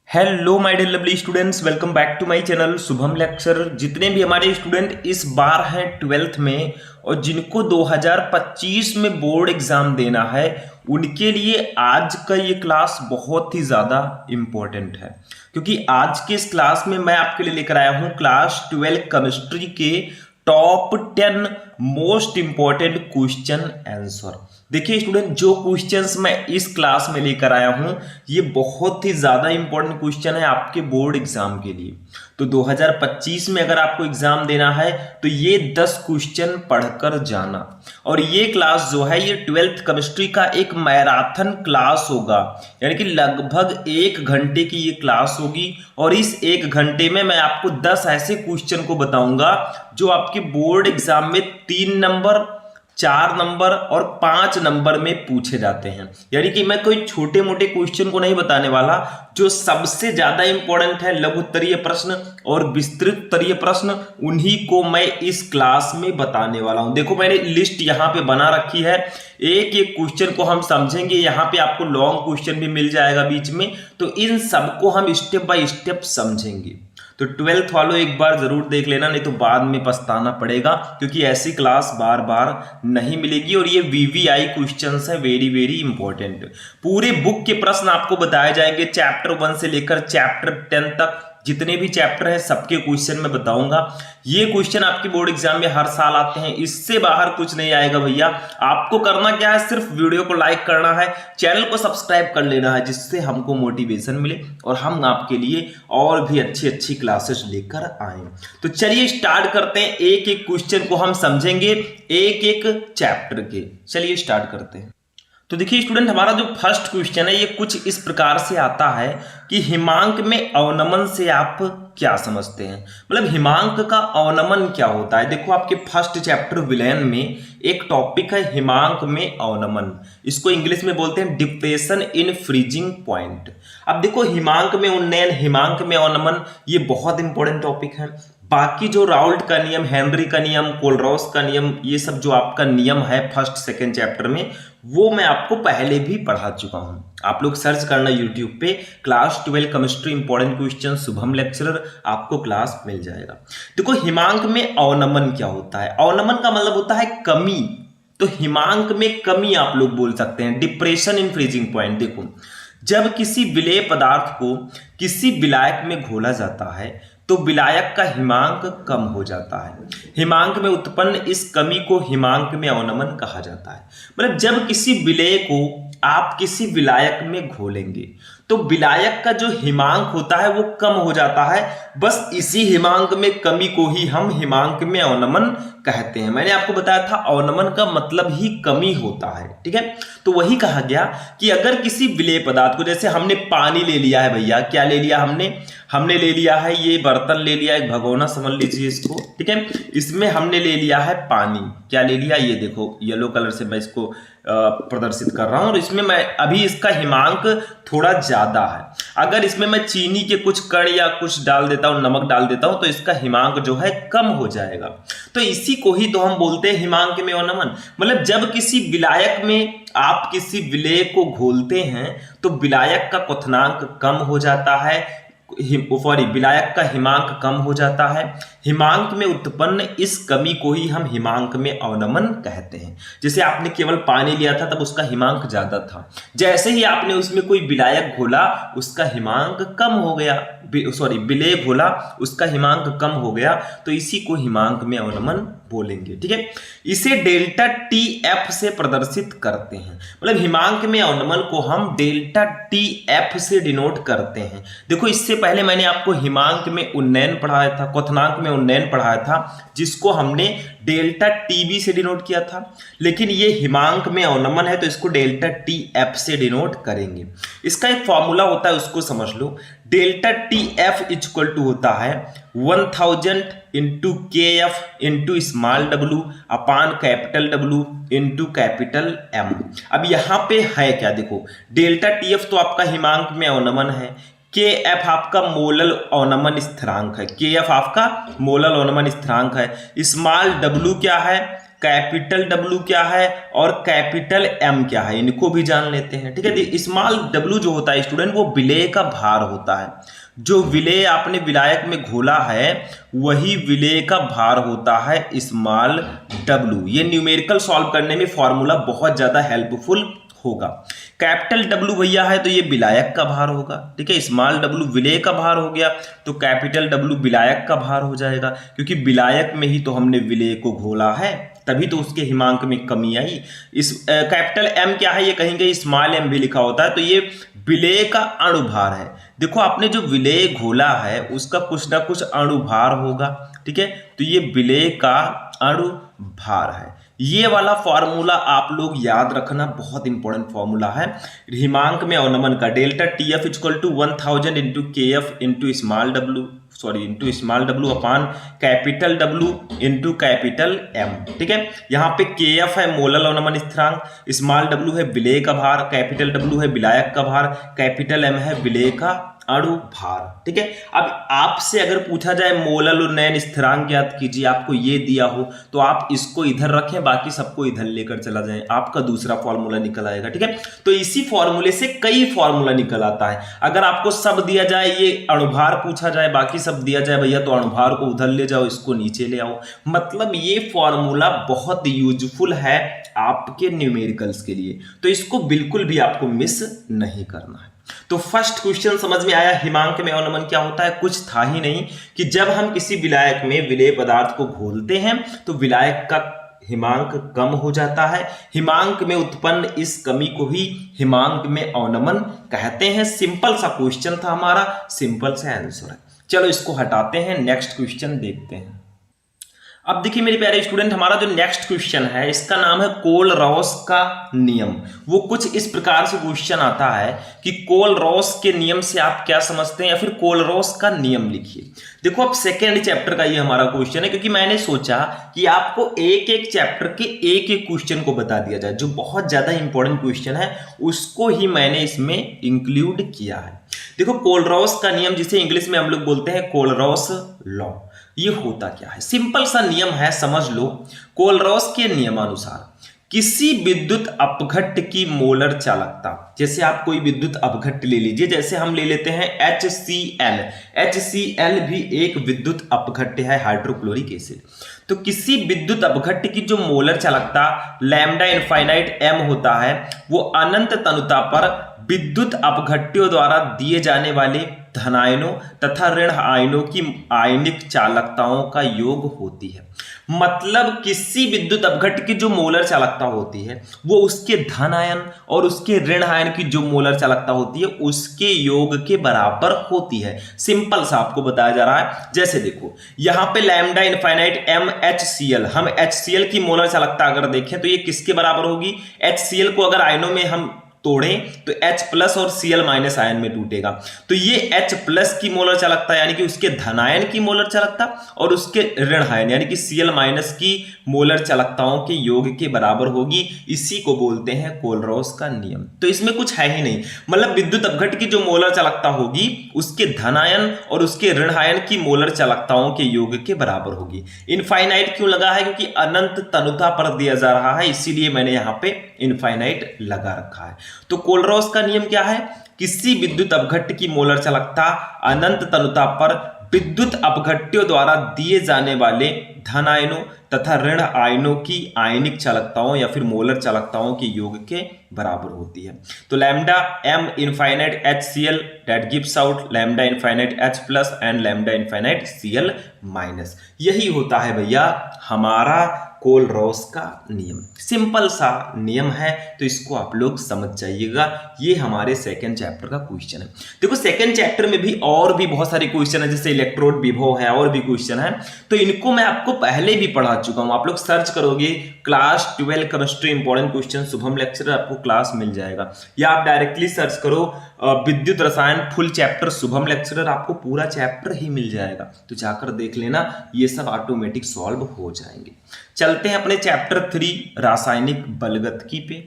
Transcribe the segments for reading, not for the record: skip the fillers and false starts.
Hello my dear lovely students, welcome back to my channel Shubham lecture. जितने भी हमारे student इस बार हैं 12th में और जिनको 2025 में बोर्ड एग्जाम देना है, उनके लिए आज का ये क्लास बहुत ही ज़्यादा इम्पोर्टेंट है, क्योंकि आज के इस क्लास में मैं आपके लिए लेकर आया हूँ क्लास 12 केमिस्ट्री के top 10 most important question answer. देखिए स्टूडेंट, जो क्वेश्चंस मैं इस क्लास में लेकर आया हूं ये बहुत ही ज्यादा इंपॉर्टेंट क्वेश्चन है आपके बोर्ड एग्जाम के लिए। तो 2025 में अगर आपको एग्जाम देना है तो ये 10 क्वेश्चन पढ़कर जाना। और ये क्लास जो है ये 12th केमिस्ट्री का एक मैराथन क्लास होगा, यानी कि लगभग 1 घंटे की ये क्लास होगी। और इस 1 घंटे में मैं आपको 10 ऐसे क्वेश्चन को बताऊंगा जो आपके बोर्ड एग्जाम में 3 नंबर, 4 नंबर और 5 नंबर में पूछे जाते हैं। यानी कि मैं कोई छोटे मोटे क्वेश्चन को नहीं बताने वाला, जो सबसे ज्यादा इंपॉर्टेंट है लघु उत्तरीय प्रश्न और विस्तृत उत्तरीय प्रश्न, उन्हीं को मैं इस क्लास में बताने वाला हूं। देखो मैंने लिस्ट यहाँ पे बना रखी है, एक एक क्वेश्चन को हम समझेंगे। यहाँ पे आपको लॉन्ग क्वेश्चन भी मिल जाएगा बीच में, तो इन सबको हम स्टेप बाय स्टेप समझेंगे। तो 12th वालों एक बार जरूर देख लेना, नहीं तो बाद में पछताना पड़ेगा, क्योंकि ऐसी क्लास बार बार नहीं मिलेगी। और ये वीवीआई क्वेश्चंस है, वेरी वेरी इंपॉर्टेंट। पूरे बुक के प्रश्न आपको बताए जाएंगे, चैप्टर 1 से लेकर चैप्टर 10 तक जितने भी चैप्टर है सबके क्वेश्चन मैं बताऊंगा। ये क्वेश्चन आपके बोर्ड एग्जाम में हर साल आते हैं, इससे बाहर कुछ नहीं आएगा भैया। आपको करना क्या है, सिर्फ वीडियो को लाइक करना है, चैनल को सब्सक्राइब कर लेना है, जिससे हमको मोटिवेशन मिले और हम आपके लिए और भी अच्छी अच्छी क्लासेस लेकर आए। तो चलिए स्टार्ट करते हैं, एक एक क्वेश्चन को हम समझेंगे एक एक चैप्टर के। चलिए स्टार्ट करते हैं। तो देखिए स्टूडेंट, हमारा जो फर्स्ट क्वेश्चन है ये कुछ इस प्रकार से आता है कि हिमांक में अवनमन से आप क्या समझते हैं। मतलब हिमांक का अवनमन क्या होता है। देखो आपके फर्स्ट चैप्टर विलयन में एक टॉपिक है हिमांक में अवनमन, इसको इंग्लिश में बोलते हैं डिप्रेशन इन फ्रीजिंग पॉइंट। अब देखो हिमांक में उन्नयन, हिमांक में अवनमन, ये बहुत इंपॉर्टेंट टॉपिक है। बाकी जो राउल्ट का नियम, हेनरी का नियम, कोलरॉस का नियम, ये सब जो आपका नियम है फर्स्ट सेकंड चैप्टर में, वो मैं आपको पहले भी पढ़ा चुका हूं। आप लोग सर्च करना यूट्यूब पे class 12 chemistry important question Shubham lecturer, आपको क्लास मिल जाएगा। देखो हिमांक में अवनमन क्या होता है। अवनमन का मतलब होता है कमी, तो हिमांक में कमी आप लोग बोल सकते हैं, डिप्रेशन इन फ्रीजिंग पॉइंट। देखो जब किसी विलेय पदार्थ को किसी विलायक में घोला जाता है तो विलायक का हिमांक कम हो जाता है। हिमांक में उत्पन्न इस कमी को हिमांक में अवनमन कहा जाता है। मतलब जब किसी विलेय को आप किसी विलायक में घोलेंगे तो विलायक का जो हिमांक होता है वो कम हो जाता है। बस इसी हिमांक में कमी को ही हम हिमांक में अवनमन कहते हैं। मैंने आपको बताया था अवनमन का मतलब ही कमी होता है, ठीक है। तो वही कहा गया कि अगर किसी विलेय पदार्थ को, जैसे हमने पानी ले लिया है भैया, क्या ले लिया हमने ले लिया है ये बर्तन ले लिया, एक भगोना समझ लीजिए इसको, ठीक है। इसमें हमने ले लिया है पानी, क्या ले लिया, ये देखो येलो कलर से मैं इसको प्रदर्शित कर रहा हूं। और इसमें मैं अभी इसका हिमांक थोड़ा ज्यादा है। अगर इसमें मैं चीनी के कुछ कण या कुछ डाल देता हूं, नमक डाल देता हूं, तो इसका हिमांक जो है कम हो जाएगा। तो इसी को ही तो हम बोलते हैं हिमांक में अवनमन। मतलब जब किसी विलायक में आप किसी विलेय को घोलते हैं तो विलायक का क्वथनांक कम हो जाता है, विलायक का हिमांक कम हो जाता है। हिमांक में उत्पन्न इस कमी को ही हम हिमांक में अवनमन कहते हैं। जैसे आपने केवल पानी लिया था तब उसका हिमांक ज्यादा था, जैसे ही आपने उसमें कोई विलायक घोला उसका हिमांक कम हो गया, विलेय घोला उसका हिमांक कम हो गया, तो इसी को हिमांक में अवनमन बोलेंगे, ठीक है। इसे डेल्टा टी एफ से प्रदर्शित करते हैं। मतलब हिमांक में अवनमन को हम डेल्टा टी एफ से डिनोट करते हैं। देखो इससे पहले मैंने आपको हिमांक में उन्नयन पढ़ाया था, क्वथनांक में उन्नयन पढ़ाया था, जिसको हमने डेल्टा टीबी से डिनोट किया था। लेकिन ये हिमांक में अवनमन है तो इसको डेल्टा टी एफ से डिनोट करेंगे। इसका एक फॉर्मूला होता है, उसको समझ लो। Delta T F equal to होता है 1000 into K F into small W upon capital W into capital M. अब यहां पे है क्या, देखो डेल्टा टी एफ तो आपका हिमांक में अवनमन है, के एफ आपका मोलल अवनमन स्थिरांक है, के एफ आपका मोलल अवनमन स्थिरांक है, स्मॉल डब्ल्यू क्या है, कैपिटल W क्या है और कैपिटल M क्या है, इनको भी जान लेते हैं। ठीक है, स्मॉल w जो होता है स्टूडेंट वो विलेय का भार होता है। जो विलेय आपने विलायक में घोला है वही विलेय का भार होता है स्मॉल w। ये न्यूमेरिकल सॉल्व करने में फॉर्मूला बहुत ज्यादा हेल्पफुल होगा। कैपिटल W भैया है तो ये विलायक का भार होगा। ठीक है, स्मॉल w विलेय का भार हो गया तो कैपिटल W विलायक का भार हो जाएगा, क्योंकि विलायक में ही तो हमने विलेय को घोला है, तभी तो उसके हिमांक में कमी आई। इस कैपिटल M क्या है, ये कहेंगे स्मॉल m भी लिखा होता है, तो ये विलेय का अणुभार है। देखो आपने जो विलेय घोला है उसका कुछ ना कुछ अणुभार होगा। ठीक है, तो ये विलेय का अणुभार है। ये वाला फॉर्मूला आप लोग याद रखना, बहुत इंपॉर्टेंट फॉर्मूला है। हिमांक में अवनमन का delta TF equal to 1000 into KF into small w upon capital W into capital M। ठीक है, यहाँ पे KF है मोलल अवनमन स्थिरांक, स्मॉल w है विलेय का भार, कैपिटल W है विलायक का भार, कैपिटल M है विलेय का अणुभार। ठीक है, अब आपसे अगर पूछा जाए मोलल और नयन स्थिरांक याद कीजिए, आपको ये दिया हो तो आप इसको इधर रखें, बाकी सबको इधर लेकर चला जाए, आपका दूसरा फॉर्मूला निकल आएगा। ठीक है, तो इसी फॉर्मूले से कई फॉर्मूला निकल आता है। अगर आपको सब दिया जाए, ये अणुभार पूछा जाए, बाकी सब दिया जाए भैया, तो अणुभार को उधर ले जाओ, इसको नीचे ले आओ। मतलब ये फॉर्मूला बहुत यूजफुल है आपके न्यूमेरिकल्स के लिए, तो इसको बिल्कुल भी आपको मिस नहीं करना है। तो फर्स्ट क्वेश्चन समझ में आया, हिमांक में अवनमन क्या होता है। कुछ था ही नहीं कि जब हम किसी विलायक में विलेय पदार्थ को घोलते हैं तो विलायक का हिमांक कम हो जाता है। हिमांक में उत्पन्न इस कमी को ही हिमांक में अवनमन कहते हैं। सिंपल सा क्वेश्चन था हमारा, सिंपल सा आंसर है। चलो इसको हटाते हैं, नेक्स्ट क्वेश्चन देखते हैं। अब देखिए मेरे प्यारे स्टूडेंट, हमारा जो नेक्स्ट क्वेश्चन है इसका नाम है कोलरॉस का नियम। वो कुछ इस प्रकार से क्वेश्चन आता है कि कोलरॉस के नियम से आप क्या समझते हैं, या फिर कोलरॉस का नियम लिखिए। देखो अब सेकेंड चैप्टर का ये हमारा क्वेश्चन है, क्योंकि मैंने सोचा कि आपको एक एक चैप्टर के एक एक क्वेश्चन को बता दिया जाए, जो बहुत ज्यादा इंपॉर्टेंट क्वेश्चन है उसको ही मैंने इसमें इंक्लूड किया है। देखो कोलरॉस का नियम, जिसे इंग्लिश में हम लोग बोलते हैं कोलरॉस लॉ, ये होता क्या है। सिंपल सा नियम है, समझ लो। कोलरॉस के नियमानुसार किसी विद्युत अपघट्ट की मोलर चालकता, जैसे आप कोई विद्युत अपघट्ट ले लीजिए, जैसे हम ले लेते हैं HCl। HCl भी एक विद्युत अपघट्ट है, हाइड्रोक्लोरिक एसिड। तो किसी विद्युत अपघट्ट की जो मोलर चालकता लैम्डा इनफाइनाइट m होता है, वो अनंत तनुता पर विद्युत अपघट्टियों द्वारा दिए जाने वाले धनायनों तथा ऋण आयनों की आयनिक चालकताओं का योग होती है। मतलब किसी विद्युत अपघट्ट की जो मोलर चालकता होती है वो उसके धन आयन और उसके ऋण आयन की जो मोलर चालकता होती है उसके योग के बराबर होती है। सिंपल सा आपको बताया जा रहा है। जैसे देखो यहां पे लैम्डा इनफाइनाइट MHCl, हम HCl की मोलर चालकता अगर देखें तो ये किसके बराबर होगी। HCl को अगर आयनों में हम तोड़ें तो H प्लस और Cl माइनस आयन में टूटेगा, तो ये H प्लस की मोलर चालकता यानी कि उसके धनायन की मोलर चालकता और उसके ऋण आयन यानी कि Cl माइनस की मोलर चालकताओं के योग के बराबर होगी। इसी को बोलते हैं कोलरॉस का नियम। तो इसमें कुछ है ही नहीं, मतलब विद्युत अपघट्ट की जो मोलर चालकता होगी उसके धनायन और उसके ऋण आयन की मोलर चालकताओं के योग के बराबर होगी। इनफाइनाइट क्यों लगा है, क्योंकि अनंत तनुता पर दिया जा रहा है, इसीलिए मैंने यहां पे इनफाइनाइट लगा रखा है। तो कोलरॉस का नियम क्या है, किसी विद्युत अपघट्ट की मोलर चालकता अनंत तनुता पर विद्युत अपघट्टियों द्वारा दिए जाने वाले धन आयनों तथा ऋण आयनों की आयनिक चालकताओं या फिर मोलर चालकताओं के योग के बराबर होती है। तो lambda M infinite HCl that gives out lambda infinite H plus and lambda infinite Cl minus. यही होता है भैया हमारा कोलरॉस का नियम। सिंपल सा नियम है, तो इसको आप लोग समझ जाइएगा। ये हमारे सेकंड चैप्टर का क्वेश्चन है। देखो सेकंड चैप्टर में भी और भी बहुत सारे क्वेश्चन है, जैसे इलेक्ट्रोड विभव है और भी क्वेश्चन है, तो इनको मैं आपको पहले भी पढ़ा चुका हूं। आप लोग सर्च करोगे class 12 chemistry important question Shubham lecturer, आपको क्लास मिल जाएगा, या आप डायरेक्टली सर्च करो विद्युत रसायन फुल चैप्टर शुभम लेक्चरर, आपको पूरा चैप्टर ही मिल जाएगा। तो जाकर देख लेना, ये सब ऑटोमेटिक सॉल्व हो जाएंगे। चलते हैं अपने चैप्टर 3 रासायनिक बलगतकी पे।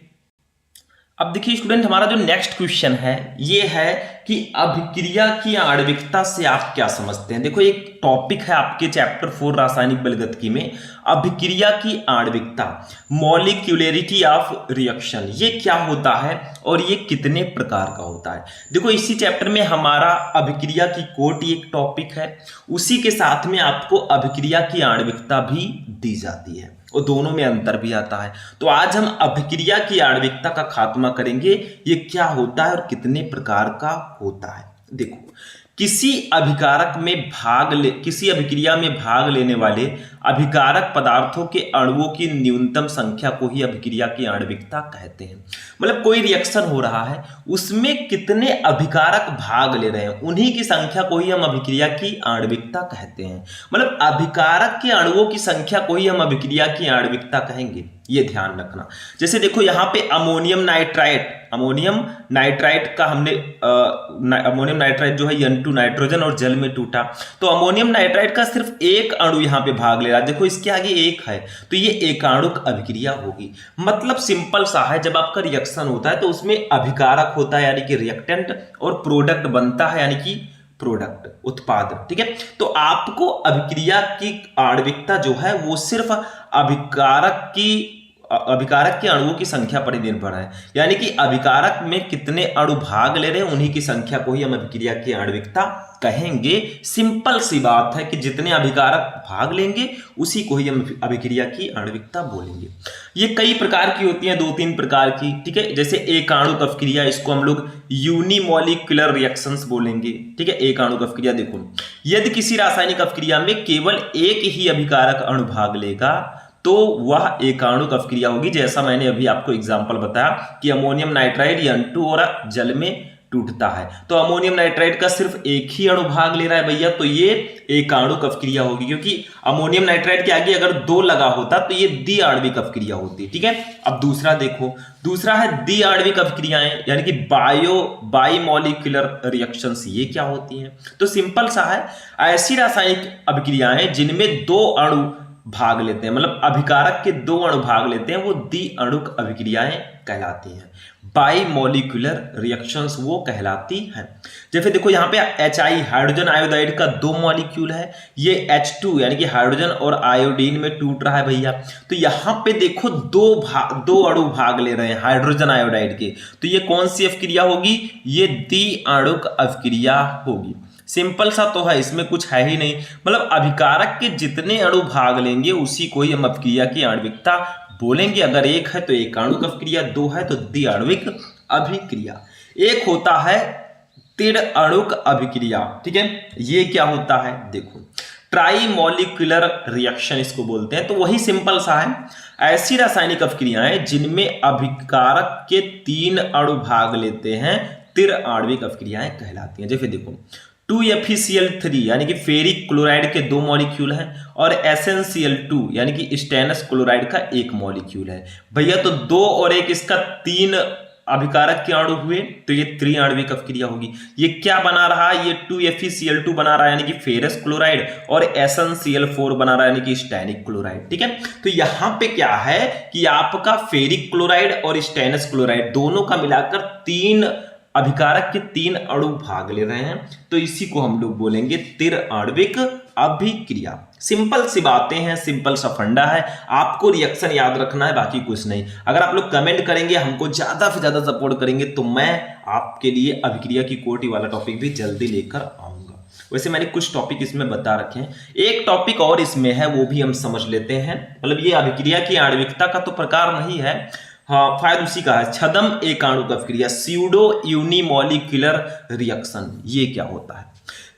अब देखिए स्टूडेंट, हमारा जो नेक्स्ट क्वेश्चन है ये है कि अभिक्रिया की आणविकता से आप क्या समझते हैं। देखो एक टॉपिक है आपके चैप्टर 4 रासायनिक बलगतिकी में, अभिक्रिया की आणविकता, मॉलिक्यूलरिटी ऑफ रिएक्शन, ये क्या होता है और ये कितने प्रकार का होता है। देखो इसी चैप्टर में हमारा अभिक्रिया की कोटि एक टॉपिक है, उसी के साथ में आपको अभिक्रिया की आणविकता भी दी जाती है और दोनों में अंतर भी आता है। तो आज हम अभिक्रिया की आणविकता का खात्मा करेंगे, ये क्या होता है और कितने प्रकार का होता है। देखो किसी अभिक्रिया में भाग लेने वाले अभिकारक पदार्थों के अणुओं की न्यूनतम संख्या को ही अभिक्रिया की आणविकता कहते हैं। मतलब कोई रिएक्शन हो रहा है, उसमें कितने अभिकारक भाग ले रहे हैं, उन्हीं की संख्या को ही हम अभिक्रिया की आणविकता कहते हैं। मतलब अभिकारक के अणुओं की संख्या को ही हम अभिक्रिया की आणविकता कहेंगे, ये ध्यान रखना। जैसे देखो यहाँ पे अमोनियम नाइट्राइट का हमने अमोनियम नाइट्राइट जो है N2 नाइट्रोजन और जल में टूटा, तो अमोनियम नाइट्राइट का सिर्फ एक अणु यहाँ पे भाग ले रहा है। देखो इसके आगे एक है, तो ये एकाणुक अभिक्रिया होगी। मतलब सिंपल सा है, जब आपका रिएक्शन होता है तो उसमें अभिकारक होता है यानी कि रिएक्टेंट, और प्रोडक्ट बनता है यानी कि प्रोडक्ट, उत्पाद। ठीक है, तो आपको अभिक्रिया की आणविकता जो है वो सिर्फ अभिकारक के अणुओं की संख्या पर निर्भर है, यानी कि अभिकारक में कितने अणु भाग ले रहे हैं उन्हीं की संख्या को ही हम अभिक्रिया की आणविकता कहेंगे। सिंपल सी बात है कि जितने अभिकारक भाग लेंगे उसी को ही हम अभिक्रिया की आणविकता बोलेंगे। ये कई प्रकार की होती हैं, 2-3 प्रकार की। ठीक है, जैसे एकाणुक अभिक्रिया, इसको हम लोग यूनिमॉलिक्यूलर रिएक्शंस बोलेंगे। ठीक है, एकाणुक अभिक्रिया, देखो यदि किसी रासायनिक अभिक्रिया में केवल एक ही अभिकारक अणु भाग लेगा तो वह एकाणुक अभिक्रिया होगी। जैसा मैंने अभी आपको एग्जांपल बताया कि अमोनियम नाइट्राइड N2 और जल में टूटता है, तो अमोनियम नाइट्राइड का सिर्फ एक ही अणु भाग ले रहा है भैया, तो ये एकाणुक अभिक्रिया होगी, क्योंकि अमोनियम नाइट्राइड के आगे अगर 2 लगा होता तो ये द्विआण्विक अभिक्रिया होती। ठीक है, अब दूसरा देखो, दूसरा है द्विआण्विक अभिक्रियाएं, यानी कि बाइमॉलिक्यूलर रिएक्शंस, ये क्या होती हैं। तो सिंपल सा है, ऐसी रासायनिक अभिक्रियाएं जिनमें 2 अणु भाग लेते हैं, मतलब अभिकारक के 2 अणु भाग लेते हैं, वो द्विअणुक अभिक्रियाएं कहलाती हैं। बाइमॉलिक्यूलर रिएक्शंस वो कहलाती हैं। जैसे देखो यहाँ पे HI हाइड्रोजन आयोडाइड का 2 मॉलिक्यूल है, ये H2 यानी कि हाइड्रोजन और आयोडीन में टूट रहा है भैया, तो यहाँ पे देखो 2 अणु भाग ले रहे हैं हाइड्रोजन आयोडाइड के, तो ये कौन सी अभिक्रिया होगी, ये द्विअणुक अभिक्रिया होगी। सिंपल सा तो है, इसमें कुछ है ही नहीं। मतलब अभिकारक के जितने अणु भाग लेंगे उसी को ही हम अभिक्रिया की आणविकता बोलेंगे। अगर एक है तो एकाणुक अभिक्रिया, 2 है तो द्विआण्विक अभिक्रिया। एक होता है त्रिअणुक अभिक्रिया। ठीक है, ये क्या होता है, देखो ट्राइमॉलिक्यूलर रिएक्शन इसको बोलते हैं। तो वही सिंपल सा है, ऐसी रासायनिक अभिक्रियाएं जिनमें अभिकारक के 3 अणु भाग लेते हैं त्रिआण्विक अभिक्रियाएं कहलाती हैं। जैसे देखो 2FeCl3 यानी कि फेरिक क्लोराइड के 2 मॉलिक्यूल हैं और SnCl2 यानी कि स्टेनस क्लोराइड का 1 मॉलिक्यूल है भैया, तो 2 और 1 इसका 3 अभिकारक के अणु हुए, तो ये त्रिआण्विक अभिक्रिया होगी। ये क्या बना रहा है, ये 2FeCl2 बना रहा है यानी कि फेरस क्लोराइड, और SnCl4 बना रहा है यानी कि स्टेनिक क्लोराइड। ठीक है, तो यहां पे क्या है कि आपका फेरिक क्लोराइड और स्टेनस क्लोराइड दोनों का मिलाकर 3 अभिकारक के 3 अणु भाग ले रहे हैं, तो इसी को हम लोग बोलेंगे त्रिआण्विक अभिक्रिया। सिंपल सी बातें हैं, सिंपल सा फंडा है, आपको रिएक्शन याद रखना है, बाकी कुछ नहीं। अगर आप लोग कमेंट करेंगे, हमको ज्यादा से ज्यादा सपोर्ट करेंगे, तो मैं आपके लिए अभिक्रिया की कोटि वाला टॉपिक भी जल्दी लेकर आऊंगा। वैसे मैंने कुछ टॉपिक इसमें बता रखे हैं, एक टॉपिक और इसमें है, वो भी हम समझ लेते हैं। मतलब ये अभिक्रिया की आणविकता का तो प्रकार नहीं है, हाँ फायदा उसी का है, छद्म एकाणुक अभिक्रिया, स्यूडो यूनिमॉलिक्यूलर रिएक्शन। ये क्या होता है,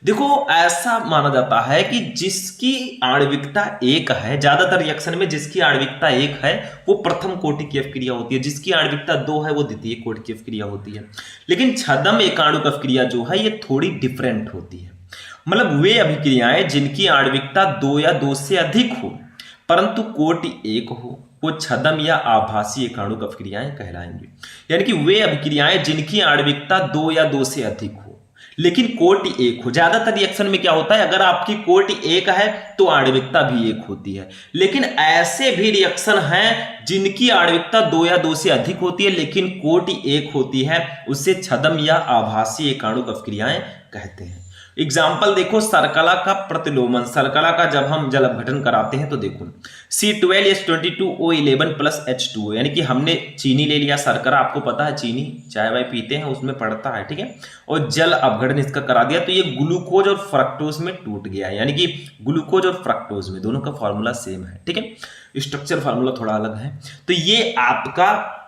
देखो ऐसा माना जाता है कि जिसकी आणविकता 1 है, ज्यादातर रिएक्शन में जिसकी आणविकता 1 है वो प्रथम कोटि की अभिक्रिया होती है, जिसकी आणविकता 2 है वो द्वितीय कोटि की अभिक्रिया होती है। लेकिन छद्म एकाणुक अभिक्रिया जो है ये थोड़ी डिफरेंट होती है। मतलब वे अभिक्रियाएं जिनकी आणविकता 2 या 2 से अधिक हो परंतु कोटि 1 हो, वो छद्म या आभासी एकाणुक अभिक्रियाएं कहलाएंगी। यानी कि वे अभिक्रियाएं जिनकी आणविकता 2 या 2 से अधिक हो लेकिन कोटि एक हो। ज्यादातर रिएक्शन में क्या होता है, अगर आपकी कोटि एक है तो आणविकता भी एक होती है। लेकिन ऐसे भी रिएक्शन हैं जिनकी आणविकता 2 या 2 से अधिक होती है लेकिन कोटि एक होती है, उसे छद्म या आभासी एकाणुक अपक्रियाएं कहते हैं। एग्जाम्पल देखो, सर्कला का प्रतिलोमन। सर्कला का जब हम जल अपघटन कराते हैं तो देखो C12H22O11 प्लस H2O, यानी कि हमने चीनी ले लिया। सर्करा आपको पता है, चीनी चाय वाय पीते हैं उसमें पड़ता है, ठीक है। और जल अपघटन इसका करा दिया तो ये ग्लूकोज और फ्रक्टोज में टूट गया, यानी कि ग्लूकोज और फ्रक्टोज में दोनों का फॉर्मूला सेम है, ठीक है। स्ट्रक्चर फॉर्मूला थोड़ा अलग है। तो ये आपका,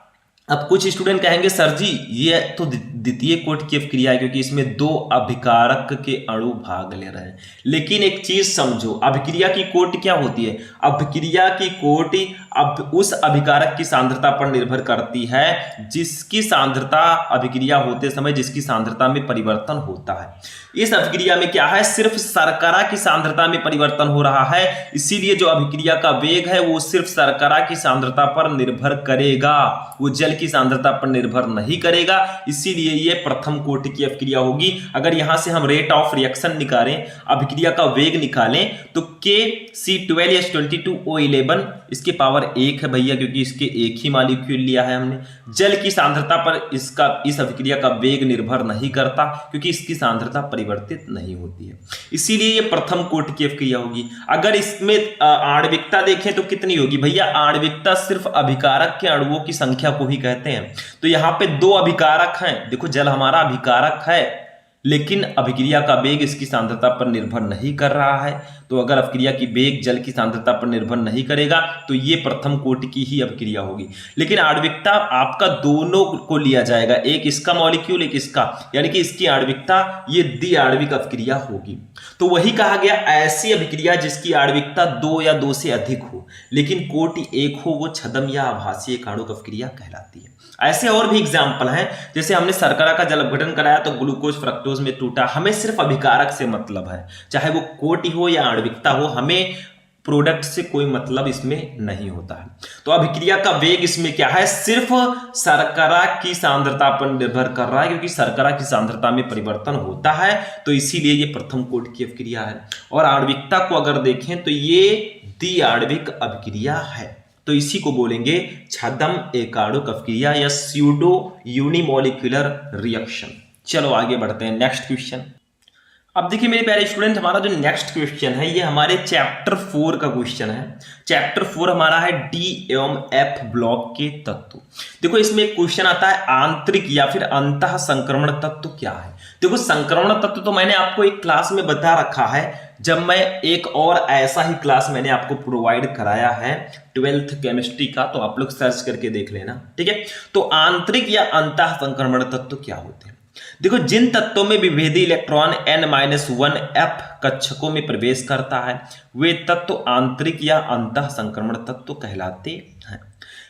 अब कुछ स्टूडेंट कहेंगे सर जी ये तो द्वितीय कोटि की अपक्रिया है क्योंकि इसमें 2 अभिकारक के अणु भाग ले रहे हैं। लेकिन एक चीज समझो, अभिक्रिया की कोटि क्या होती है? अभिक्रिया की कोटि अब उस अभिकारक की सांद्रता पर निर्भर करती है जिसकी सांद्रता अभिक्रिया होते समय जिसकी सांद्रता में परिवर्तन होता है। इस अभिक्रिया में क्या है, सिर्फ शर्करा की सांद्रता में परिवर्तन हो रहा है, इसीलिए जो अभिक्रिया का वेग है वो सिर्फ शर्करा की सांद्रता पर निर्भर करेगा, वो जल की सांद्रता पर निर्भर नहीं करेगा। इसीलिए ये प्रथम कोटि की अपक्रिया होगी। अगर यहां से हम रेट ऑफ रिएक्शन निकालें, अभिक्रिया का वेग निकालें तो KC12H22O11 इसके पावर 1 है भैया, क्योंकि इसके एक ही मॉलिक्यूल लिया है हमने। जल की सांद्रता पर इस अभिक्रिया का वेग निर्भर नहीं करता क्योंकि इसकी सांद्रता परिवर्तित नहीं होती है, इसीलिए ये प्रथम कोटि की अपक्रिया होगी। अगर इसमें आणविकता देखें तो कितनी होगी भैया? आणविकता सिर्फ अभिकारक के अणुओं की संख्या को ही कहते हैं। तो यहां पे 2 अभिकारक हैं, देखो जल हमारा अभिकारक है लेकिन अभिक्रिया का वेग इसकी सांद्रता पर निर्भर नहीं कर रहा है। तो अगर अभिक्रिया की वेग जल की सांद्रता पर निर्भर नहीं करेगा तो ये प्रथम कोटि की ही अभिक्रिया होगी। लेकिन आणविकता आपका दोनों को लिया जाएगा, एक इसका मॉलिक्यूल एक इसका, यानी कि इसकी आणविकता ये द्विआण्विक अभिक्रिया होगी। तो वही कहा गया, ऐसी अभिक्रिया जिसकी आणविकता 2 या 2 से अधिक हो लेकिन कोटि एक हो वो छद्म या आभासी एकाणुक अभिक्रिया कहलाती है। ऐसे और भी एग्जाम्पल हैं, जैसे हमने शर्करा का जल अपघटन कराया तो ग्लूकोज फ्रक्टोज में टूटा। हमें सिर्फ अभिकारक से मतलब है, चाहे वो कोटि हो या आणविकता हो, हमें प्रोडक्ट से कोई मतलब इसमें नहीं होता है। तो अभिक्रिया का वेग इसमें क्या है, सिर्फ शर्करा की सांद्रता पर निर्भर कर रहा है क्योंकि शर्करा की सांद्रता में परिवर्तन होता है, तो इसीलिए ये प्रथम कोटि की अभिक्रिया है। और आणविकता को अगर देखें तो ये द्विआण्विक अभिक्रिया है, तो इसी को बोलेंगे छद्म एकाणुक अपक्रिया या स्यूडो यूनिमोलिकुलर रिएक्शन। चलो आगे बढ़ते हैं, नेक्स्ट क्वेश्चन। अब देखिए मेरे प्यारे स्टूडेंट, हमारा जो नेक्स्ट क्वेश्चन है ये हमारे चैप्टर 4 का क्वेश्चन है। चैप्टर 4 हमारा है डी एवं एफ ब्लॉक के तत्व। देखो इसमें एक क्वेश्चन आता है, आंतरिक या फिर अंतः संक्रमण तत्व क्या है। देखो संक्रमण तत्व तो मैंने आपको एक क्लास में बता रखा है, जब मैं एक और ऐसा ही क्लास मैंने आपको प्रोवाइड कराया है 12th केमिस्ट्री का, तो आप लोग सर्च करके देख लेना, ठीक है। तो आंतरिक या अंतः संक्रमण तत्व क्या होते हैं? देखो जिन तत्वों में विभेदी इलेक्ट्रॉन n-1 कक्षकों में प्रवेश करता है वे तत्व आंतरिक या अंतः संक्रमण तत्व कहलाते हैं।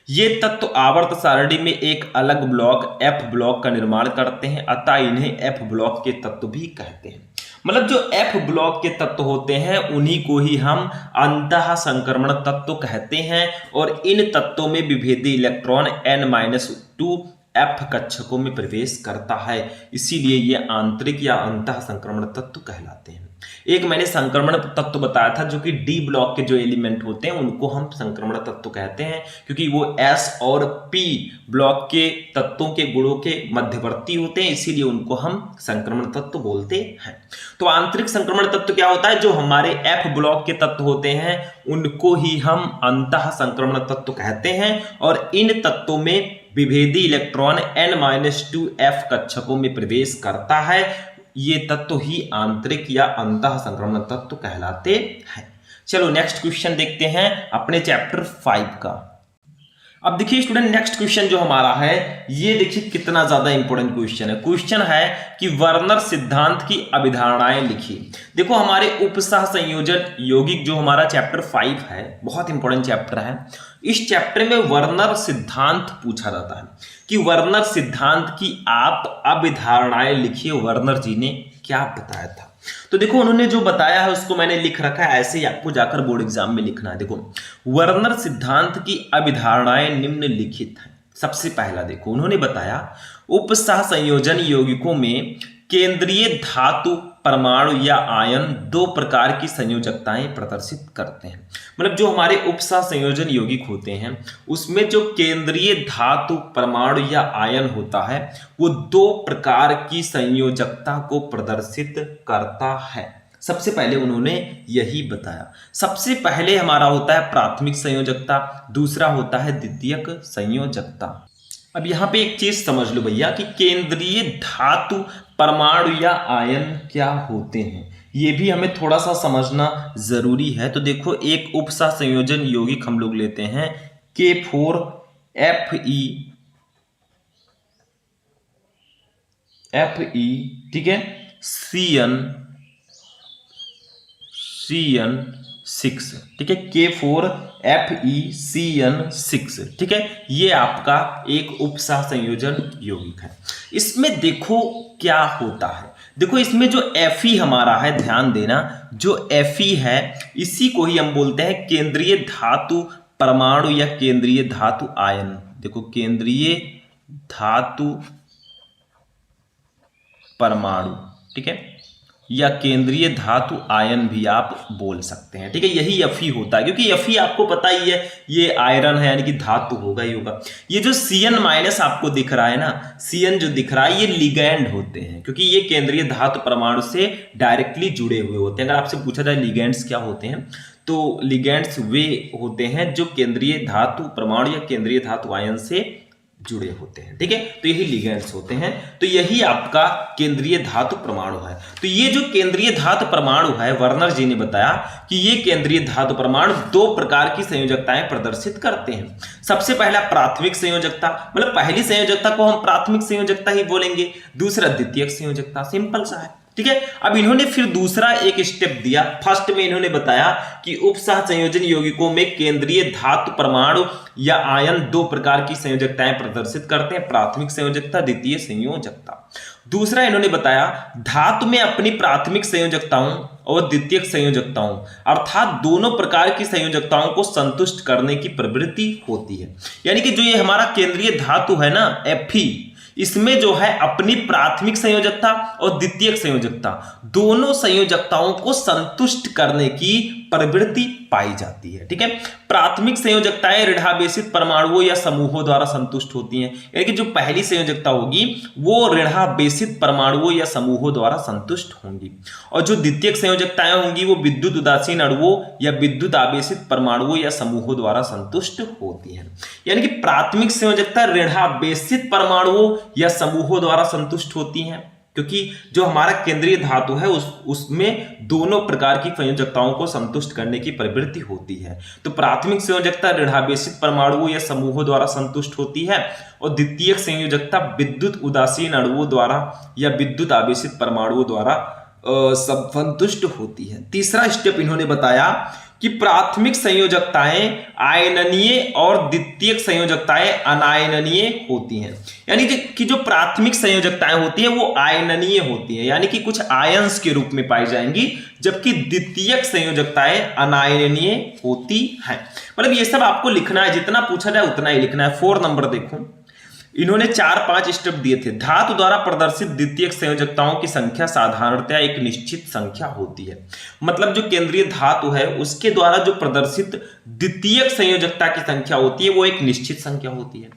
ये तत्व आवर्त सारणी में एक अलग ब्लॉक F ब्लॉक का निर्माण करते हैं, अतः इन्हें F ब्लॉक के तत्व भी कहते हैं। मतलब जो F ब्लॉक के तत्व होते हैं उन्हीं को ही हम अंतः संक्रमण तत्व कहते हैं। और इन तत्वों में विभेदी इलेक्ट्रॉन n-2 F कक्षकों में प्रवेश करता है, इसीलिए ये आंतरिक या अंतः संक्रमण तत्व कहलाते हैं। एक मैंने संक्रमण तत्व बताया था जो कि डी ब्लॉक के जो एलिमेंट होते हैं उनको हम संक्रमण तत्व कहते हैं, क्योंकि वो S और P ब्लॉक के तत्वों के गुणों के मध्यवर्ती होते हैं, इसीलिए उनको हम संक्रमण तत्व बोलते हैं। तो आंतरिक संक्रमण तत्व क्या होता है, जो हमारे F ब्लॉक के तत्व होते हैं उनको ही हम अंतः संक्रमण तत्व कहते हैं। और इन तत्वों में विभेदी इलेक्ट्रॉन n-2 F कक्षकों में प्रवेश करता है, ये तत्व ही आंतरिक या अंतः संक्रमण तत्व कहलाते हैं। चलो नेक्स्ट क्वेश्चन देखते हैं अपने चैप्टर 5 का। अब देखिए स्टूडेंट, नेक्स्ट क्वेश्चन जो हमारा है ये देखिए कितना ज्यादा इंपॉर्टेंट क्वेश्चन है। क्वेश्चन है कि वर्नर सिद्धांत की अभिधारणाएं लिखिए। देखो हमारे उपसह संयोजन यौगिक जो हमारा चैप्टर 5 है, बहुत इंपॉर्टेंट चैप्टर है। इस चैप्टर में वर्नर सिद्धांत पूछा जाता है कि वर्नर सिद्धांत की आप अभिधारणाएं लिखिए, वर्नर जी ने क्या बताया था। तो देखो उन्होंने जो बताया है उसको मैंने लिख रखा है, ऐसे ही आपको जाकर बोर्ड एग्जाम में लिखना है। देखो वर्नर सिद्धांत की अभिधारणाएं निम्नलिखित हैं। सबसे पहला देखो उन्होंने बताया उपसह संयोजन यौगिकों में केंद्रीय धातु परमाणु या आयन दो प्रकार की संयोजकताएं प्रदर्शित करते हैं। मतलब जो हमारे उपसह संयोजन यौगिक होते हैं उसमें जो केंद्रीय धातु परमाणु या आयन होता है वो दो प्रकार की संयोजकता को प्रदर्शित करता है। सबसे पहले उन्होंने यही बताया। सबसे पहले हमारा होता है प्राथमिक संयोजकता, दूसरा होता है द्वितीयक संयोजकता। अब यहां पे एक चीज समझ लो भैया कि केंद्रीय धातु परमाणु या आयन क्या होते हैं, ये भी हमें थोड़ा सा समझना जरूरी है। तो देखो एक उपसह संयोजन यौगिक हम लोग लेते हैं Fe, ठीक है, CN6, ठीक है, K4FeCN6, ठीक है, ये आपका एक उपसह संयोजन यौगिक है। इसमें देखो क्या होता है, देखो इसमें जो Fe हमारा है, ध्यान देना, जो Fe है इसी को ही हम बोलते हैं केंद्रीय धातु परमाणु या केंद्रीय धातु आयन। देखो केंद्रीय धातु परमाणु, ठीक है, या केंद्रीय धातु आयन भी आप बोल सकते हैं, ठीक है। यही Fe होता है, क्योंकि Fe आपको पता ही है ये आयरन है, यानी कि धातु होगा ही होगा। ये जो Cn- आपको दिख रहा है ना, Cn जो दिख रहा है ये लिगैंड होते हैं, क्योंकि ये केंद्रीय धातु परमाणु से डायरेक्टली जुड़े हुए होते हैं। अगर आपसे पूछा जाए लिगैंड्स क्या होते हैं, तो लिगैंड्स वे होते हैं जो केंद्रीय धातु परमाणु या केंद्रीय धातु आयन से जुड़े होते हैं, ठीक है। तो यही लिगैंड्स होते हैं। तो यही आपका केंद्रीय धातु परमाणु है। तो ये जो केंद्रीय धातु परमाणु है, वर्नर जी ने बताया कि ये केंद्रीय धातु परमाणु दो प्रकार की संयोजकताएं प्रदर्शित करते हैं। सबसे पहला प्राथमिक संयोजकता, मतलब पहली संयोजकता को हम प्राथमिक संयोजकता ही बोलेंगे, दूसरा द्वितीयक संयोजकता, सिंपल सा है, ठीक है। अब इन्होंने फिर दूसरा एक स्टेप दिया। फर्स्ट में इन्होंने बताया कि उपसह संयोजन यौगिकों में केंद्रीय धातु परमाणु या आयन दो प्रकार की संयोजकताएं प्रदर्शित करते हैं, प्राथमिक संयोजकता, द्वितीय संयोजकता। दूसरा इन्होंने बताया धातु में अपनी प्राथमिक संयोजकताओं और द्वितीयक संयोजकताओं अर्थात दोनों प्रकार की संयोजकताओं को संतुष्ट करने की प्रवृत्ति होती है। यानी कि जो ये हमारा केंद्रीय धातु है ना Fe, इसमें जो है अपनी प्राथमिक संयोजकता और द्वितीयक संयोजकता दोनों संयोजकताओं को संतुष्ट करने की प्रवृत्ति पाई जाती है, ठीक है। प्राथमिक संयोजकताएं ऋणावेशित परमाणुओं या समूहों द्वारा संतुष्ट होती हैं, यानी कि जो पहली संयोजकता होगी वो ऋणावेशित परमाणुओं या समूहों द्वारा संतुष्ट होंगी, और जो द्वितीयक संयोजकताएं होंगी वो विद्युत उदासीन अणुओं या विद्युत आवेशित परमाणुओं या समूहों द्वारा संतुष्ट होती हैं। यानी कि प्राथमिक संयोजकता ऋणावेशित परमाणुओं या समूहों द्वारा संतुष्ट होती हैं, क्योंकि जो हमारा केंद्रीय धातु है उसमें दोनों प्रकार की संयोजकताओं को संतुष्ट करने की प्रवृत्ति होती है। तो प्राथमिक संयोजकता ऋणावेशित परमाणुओं या समूहों द्वारा संतुष्ट होती है, और द्वितीयक संयोजकता विद्युत उदासीन अणुओं द्वारा या विद्युत आवेशित परमाणुओं द्वारा संतुष्ट होती है। तीसरा स्टेप इन्होंने बताया कि प्राथमिक संयोजकताएं आयननीय और द्वितीयक संयोजकताएं अनायनीय होती हैं। यानी कि जो प्राथमिक संयोजकताएं होती हैं वो आयननीय होती हैं, यानी कि कुछ आयंस के रूप में पाई जाएंगी, जबकि द्वितीयक संयोजकताएं अनायनीय होती हैं। मतलब ये सब आपको लिखना है, जितना पूछा जाए उतना ही लिखना है। 4 नंबर देखो, इन्होंने 4-5 स्टेप दिए थे। धातु द्वारा प्रदर्शित द्वितीयक संयोजकताओं की संख्या साधारणतया एक निश्चित संख्या होती है। मतलब जो केंद्रीय धातु है उसके द्वारा जो प्रदर्शित द्वितीयक संयोजकता की संख्या होती है वो एक निश्चित संख्या होती है।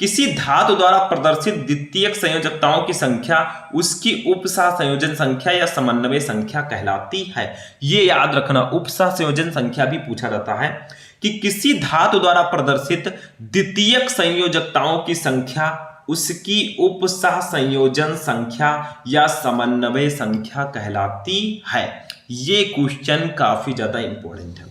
किसी धातु द्वारा प्रदर्शित द्वितीयक संयोजकताओं की संख्या उसकी उपसह संयोजन संख्या या समन्वय संख्या कहलाती है। ये याद रखना, उपसह संयोजन संख्या भी पूछा जाता है कि किसी धातु द्वारा प्रदर्शित द्वितीयक संयोजकताओं की संख्या उसकी उपसह संयोजन संख्या या समन्वय संख्या कहलाती है। ये क्वेश्चन काफी ज्यादा इंपॉर्टेंट है।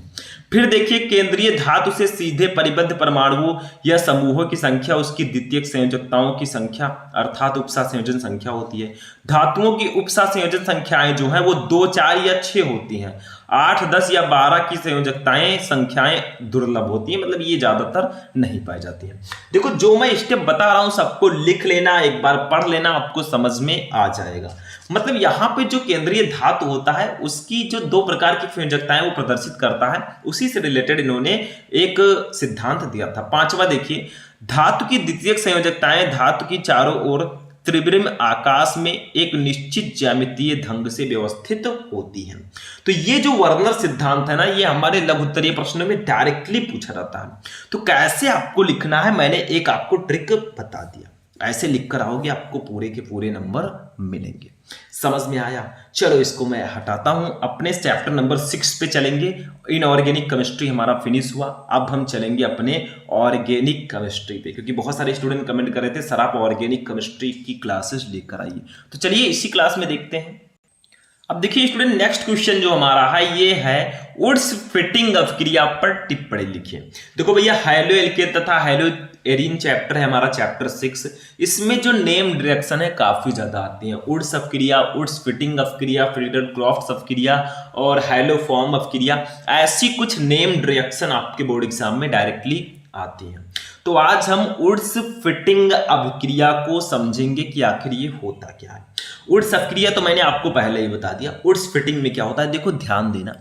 फिर देखिए, केंद्रीय धातु से सीधे परिबद्ध परमाणुओं या समूहों की संख्या उसकी द्वितीयक संयोजकताओं की संख्या अर्थात उपसह संयोजन संख्या होती है। धातुओं की उपसह संयोजन संख्याएं जो है वो 2, 4 या 6 होती हैं। 8, 10 या 12 की संयोजकताएं संख्याएं दुर्लभ होती हैं, मतलब ये ज्यादातर नहीं पाई जाती है। देखो जो मैं स्टेप बता रहा हूं सबको लिख लेना, एक बार पढ़ लेना, आपको समझ में आ जाएगा। मतलब यहाँ पे जो केंद्रीय धातु होता है उसकी जो 2 प्रकार की संयोजकताएं वो प्रदर्शित करता है, उसी से रिलेटेड इन्होंने एक सिद्धांत दिया था। 5वां देखिए, धातु की द्वितीयक संयोजकताएं धातु की चारों ओर त्रिविम आकाश में एक निश्चित ज्यामितीय ढंग से व्यवस्थित होती है। तो ये जो वर्नर सिद्धांत है ना, ये हमारे लघु उत्तरीय प्रश्नों में डायरेक्टली पूछा जाता है। तो कैसे आपको लिखना है, मैंने एक आपको ट्रिक बता दिया, ऐसे लिख कर आओगे आपको पूरे के पूरे नंबर मिलेंगे। समझ में आया? चलो इसको मैं हटाता हूं, अपने चैप्टर नंबर 6 पे चलेंगे। इनऑर्गेनिक केमिस्ट्री हमारा फिनिश हुआ, अब हम चलेंगे अपने ऑर्गेनिक केमिस्ट्री पे, क्योंकि बहुत सारे स्टूडेंट कमेंट कर रहे थे सर आप ऑर्गेनिक केमिस्ट्री की क्लासेस लेकर आइए। तो चलिए इसी क्लास में देखते हैं। अब देखिए स्टूडेंट, नेक्स्ट क्वेश्चन जो हमारा है ये है वुड्स फिटिंग अभिक्रिया पर टिप्पणी लिखिए। देखो भैया, हाइलो एल्केन तथा हाइलो एरीन चैप्टर है हमारा चैप्टर 6, इसमें जो नेम डायरेक्शन है काफी ज्यादा आती हैं। वुड्स अभिक्रिया, वुड्स फिटिंग अभिक्रिया, फ्रीडन-क्रॉफ्ट अभिक्रिया और हाइलोफॉर्म अभिक्रिया, ऐसी कुछ नेम डायरेक्शन आपके बोर्ड एग्जाम में डायरेक्टली आती हैं। तो आज हम वुड्स फिटिंग अभिक्रिया को समझेंगे कि आखिर ये होता क्या है। वुड्स अभिक्रिया तो मैंने आपको पहले ही बता दिया। वुड्स फिटिंग में क्या होता है, देखो ध्यान देना,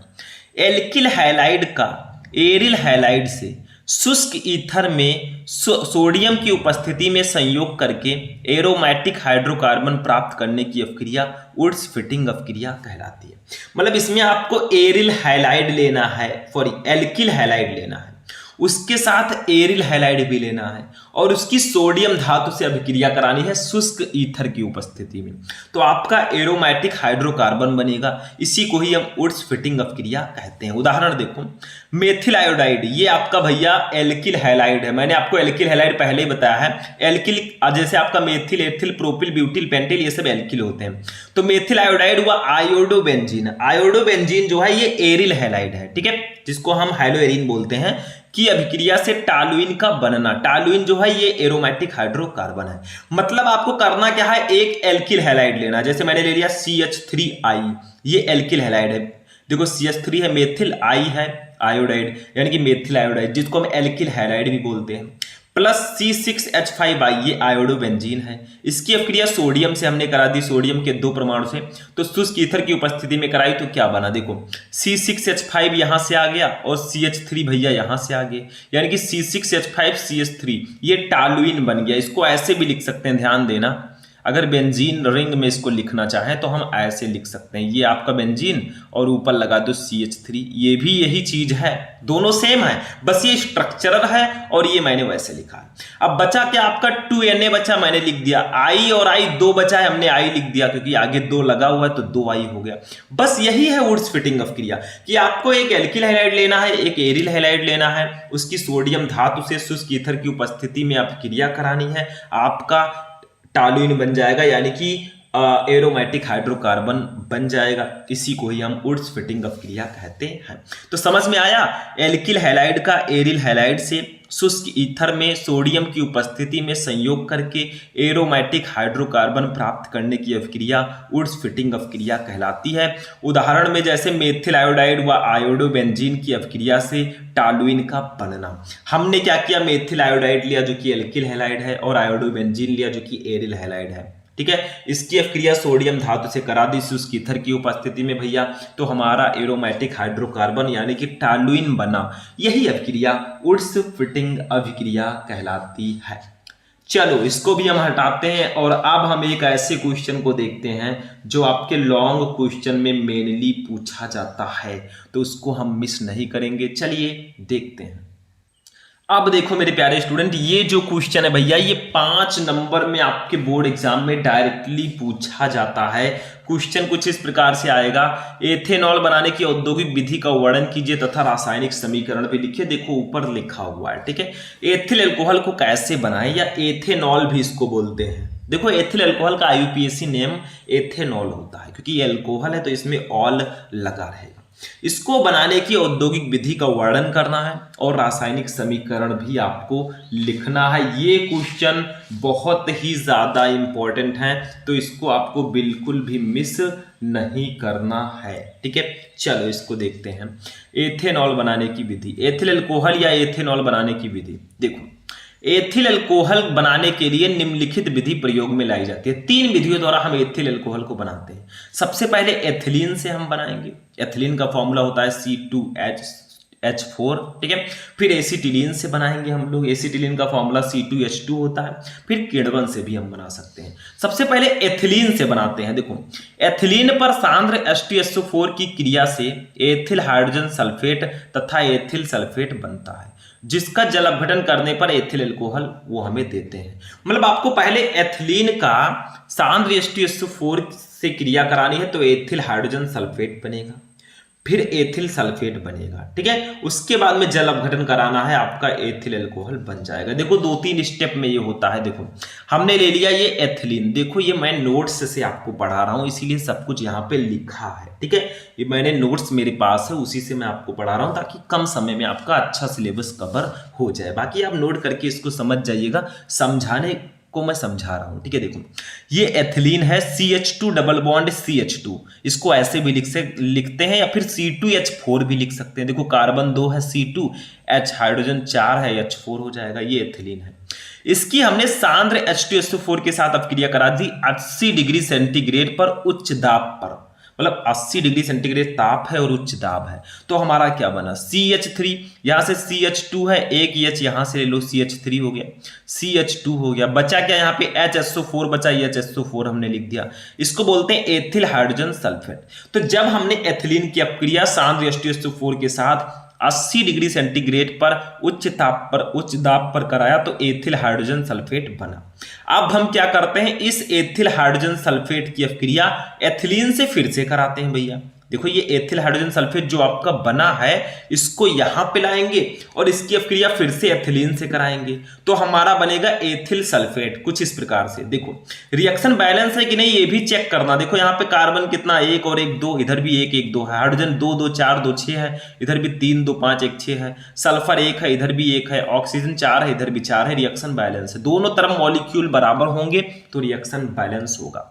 एल्किल हैलाइड का एरिल हैलाइड से शुष्क ईथर में सोडियम की उपस्थिति में संयोग करके एरोमेटिक हाइड्रोकार्बन प्राप्त करने की अभिक्रिया वुड्स फिटिंग अभिक्रिया कहलाती है। मतलब इसमें आपको एरिल हैलाइड लेना है, सॉरी एल्किल हैलाइड लेना है, उसके साथ एरिल हैलाइड भी लेना है और उसकी सोडियम धातु से अभिक्रिया करानी है शुष्क ईथर की उपस्थिति में, तो आपका एरोमेटिक हाइड्रोकार्बन बनेगा। इसी को ही हम वुड्स फिटिंग अभिक्रिया कहते हैं। उदाहरण देखो, मेथिल आयोडाइड, ये आपका भैया एल्किल हैलाइड है। मैंने आपको एल्किल हैलाइड पहले ही बताया है। एल्किल जैसे आपका methyl, ethyl, propyl, butyl, pentyl, ये सब एल्किल होते हैं। तो मेथिल आयोडाइड व आयोडोबेंजीन, आयोडोबेंजीन जो है ये एरिल हैलाइड है, ठीक है, जिसको हम हाइलोएरीन बोलते हैं, की अभिक्रिया से टालुइन का बनना। टालुइन जो है ये एरोमेटिक हाइड्रोकार्बन है। मतलब आपको करना क्या है, एक एल्किल हैलाइड लेना। जैसे मैंने ले लिया CH3I, ये एल्किल हैलाइड है। देखो CH3 है, मेथिल, I है आयोडाइड यानी कि मेथिल आयोडाइड, जिसको हम एल्किल हैलाइड भी बोलते हैं, प्लस C6H5I, ये आयोडोबेंजीन है। इसकी अभिक्रिया सोडियम से हमने करा दी, सोडियम के 2 परमाणु से, तो शुष्क ईथर की उपस्थिति में कराई तो क्या बना, देखो C6H5 यहां से आ गया और CH3 भैया यहां से आ गए, यानी कि C6H5 CH3, ये टालुइन बन गया। इसको ऐसे भी लिख सकते हैं, ध्यान देना, अगर बेंजीन रिंग में इसको लिखना चाहें तो हम ऐसे लिख सकते हैं, ये आपका बेंजीन और ऊपर लगा दो CH3, ये भी यही चीज है, दोनों सेम है, बस ये स्ट्रक्चरल है और ये मैंने वैसे लिखा है। अब बचा क्या आपका 2Na बचा, मैंने लिख दिया। I और I 2 बचा है, हमने I लिख दिया क्योंकि आगे 2 लगा हुआ है तो 2I हो गया। बस यही है वुड्स फिटिंग अभिक्रिया कि आपको एक एल्किल हैलाइड लेना है, एक एरिल हैलाइड लेना है, उसकी सोडियम धातु से शुष्क ईथर की उपस्थिति में अभिक्रिया करानी है, आपका टालुइन बन जाएगा, यानी कि एरोमेटिक हाइड्रोकार्बन बन जाएगा। इसी को ही हम वुड्स फिटिंग अभिक्रिया कहते हैं। तो समझ में आया, एल्किल हैलाइड का एरिल हैलाइड से शुष्क ईथर में सोडियम की उपस्थिति में संयोग करके एरोमेटिक हाइड्रोकार्बन प्राप्त करने की अभिक्रिया वुड्स फिटिंग अभिक्रिया कहलाती है। उदाहरण में जैसे मेथिल आयोडाइड व आयोडोबेंजीन की अभिक्रिया से टालुइन का बनना। हमने क्या किया, मेथिल आयोडाइड लिया जो कि एल्किल हैलाइड है और आयोडोबेंजीन लिया जो कि एरिल हैलाइड है, ठीक है। इसकी अभिक्रिया सोडियम धातु से करा दी शुष्क ईथर की उपस्थिति में भैया, तो हमारा एरोमेटिक हाइड्रोकार्बन यानी कि टालुइन बना। यही अभिक्रिया वुड्स फिटिंग अभिक्रिया कहलाती है। चलो इसको भी हम हटाते हैं और अब हम एक ऐसे क्वेश्चन को देखते हैं जो आपके लॉन्ग क्वेश्चन में मेनली पूछा जाता है, तो उसको हम मिस नहीं करेंगे। चलिए देखते हैं। अब देखो मेरे प्यारे स्टूडेंट, ये जो क्वेश्चन है भैया, ये 5 नंबर में आपके बोर्ड एग्जाम में डायरेक्टली पूछा जाता है। क्वेश्चन कुछ इस प्रकार से आएगा, एथेनॉल बनाने की औद्योगिक विधि का वर्णन कीजिए तथा रासायनिक समीकरण भी लिखिए। देखो ऊपर लिखा हुआ है, ठीक है। एथिल अल्कोहल को कैसे बनाएं, या एथेनॉल भी इसको बोलते हैं। देखो एथिल अल्कोहल का IUPAC नेम एथेनॉल होता है, क्योंकि ये अल्कोहल है तो इसमें ऑल लगा रहेगा। इसको बनाने की औद्योगिक विधि का वर्णन करना है और रासायनिक समीकरण भी आपको लिखना है। ये क्वेश्चन बहुत ही ज्यादा इंपॉर्टेंट है, तो इसको आपको बिल्कुल भी मिस नहीं करना है, ठीक है। चलो इसको देखते हैं। एथेनॉल बनाने की विधि, एथिल अल्कोहल या एथेनॉल बनाने की विधि। देखो एथिल अल्कोहल बनाने के लिए निम्नलिखित विधि प्रयोग में लाई जाती है। 3 विधियों द्वारा हम एथिल अल्कोहल को बनाते हैं। सबसे पहले एथिलीन से हम बनाएंगे। एथिलीन का फॉर्मूला होता है C2H H4, ठीक है। फिर एसिटिलीन से बनाएंगे हम लोग। एसिटिलीन का फॉर्मूला C2H2 होता है। फिर किण्वन से भी हम बना सकते हैं। सबसे पहले एथिलीन से बनाते हैं। देखो, एथिलीन पर सांद्र H2SO4 की क्रिया से एथिल हाइड्रोजन सल्फेट तथा एथिल सल्फेट बनता है, जिसका जल अपघटन करने पर एथिल अल्कोहल वो हमें देते हैं। मतलब आपको पहले एथिलीन का सांद्र H2SO4 से क्रिया करानी है तो एथिल हाइड्रोजन सल्फेट बनेगा, फिर एथिल सल्फेट बनेगा, ठीक है। उसके बाद में जल अपघटन कराना है, आपका एथिल अल्कोहल बन जाएगा। देखो 2-3 स्टेप में ये होता है। देखो हमने ले लिया ये एथिलीन। देखो ये मैं नोट्स से आपको पढ़ा रहा हूं, इसीलिए सब कुछ यहाँ पे लिखा है, ठीक है। ये मैंने नोट्स मेरे पास है, उसी से मैं आपको पढ़ा रहा हूं ताकि कम समय में आपका अच्छा सिलेबस कवर हो जाए। बाकी आप नोट करके इसको समझ जाइएगा, समझाने को मैं समझा रहा हूं, ठीक है। देखो ये एथिलीन है, CH2 डबल बॉन्ड CH2, इसको ऐसे भी लिखते हैं या फिर C2H4 भी लिख सकते हैं। देखो कार्बन 2 है C2, H हाइड्रोजन 4 है H4 हो जाएगा, ये एथिलीन है। इसकी हमने सांद्र H2SO4 के साथ अपक्रिया करा दी 80 डिग्री सेंटीग्रेड पर उच्च दाब पर, मतलब 80 डिग्री सेंटीग्रेड ताप है और उच्च दाब है। तो हमारा क्या बना, CH3, यहां से CH2 है, एक H यहां से ले लो, CH3 हो गया, CH2 हो गया, बचा क्या यहाँ पे HSO4 बचा, HSO4 हमने लिख दिया। इसको बोलते हैं एथिल हाइड्रोजन सल्फेट। तो जब हमने एथिलीन की अपक्रिया सांद्र H2SO4 के साथ 80 डिग्री सेंटीग्रेड पर उच्च दाब पर कराया तो एथिल हाइड्रोजन सल्फेट बना। अब हम क्या करते हैं, इस एथिल हाइड्रोजन सल्फेट की अपक्रिया एथिलीन से फिर से कराते हैं भैया। देखो ये एथिल हाइड्रोजन सल्फेट जो आपका बना है, इसको यहां पे लाएंगे और इसकी अपक्रिया फिर से एथिलीन से कराएंगे तो हमारा बनेगा एथिल सल्फेट। कुछ इस प्रकार से। देखो रिएक्शन बैलेंस है कि नहीं ये भी चेक करना। देखो यहाँ पे कार्बन कितना, 1 और 1 2, इधर भी 1 1 2 है, हाइड्रोजन 2 2 4 2 6 है, इधर भी 3 2 5 1 6 है, सल्फर 1 है, इधर भी 1 है, ऑक्सीजन 4 है, इधर भी 4 है। रिएक्शन बैलेंस है, दोनों तरफ मॉलिक्यूल बराबर होंगे तो रिएक्शन बैलेंस होगा।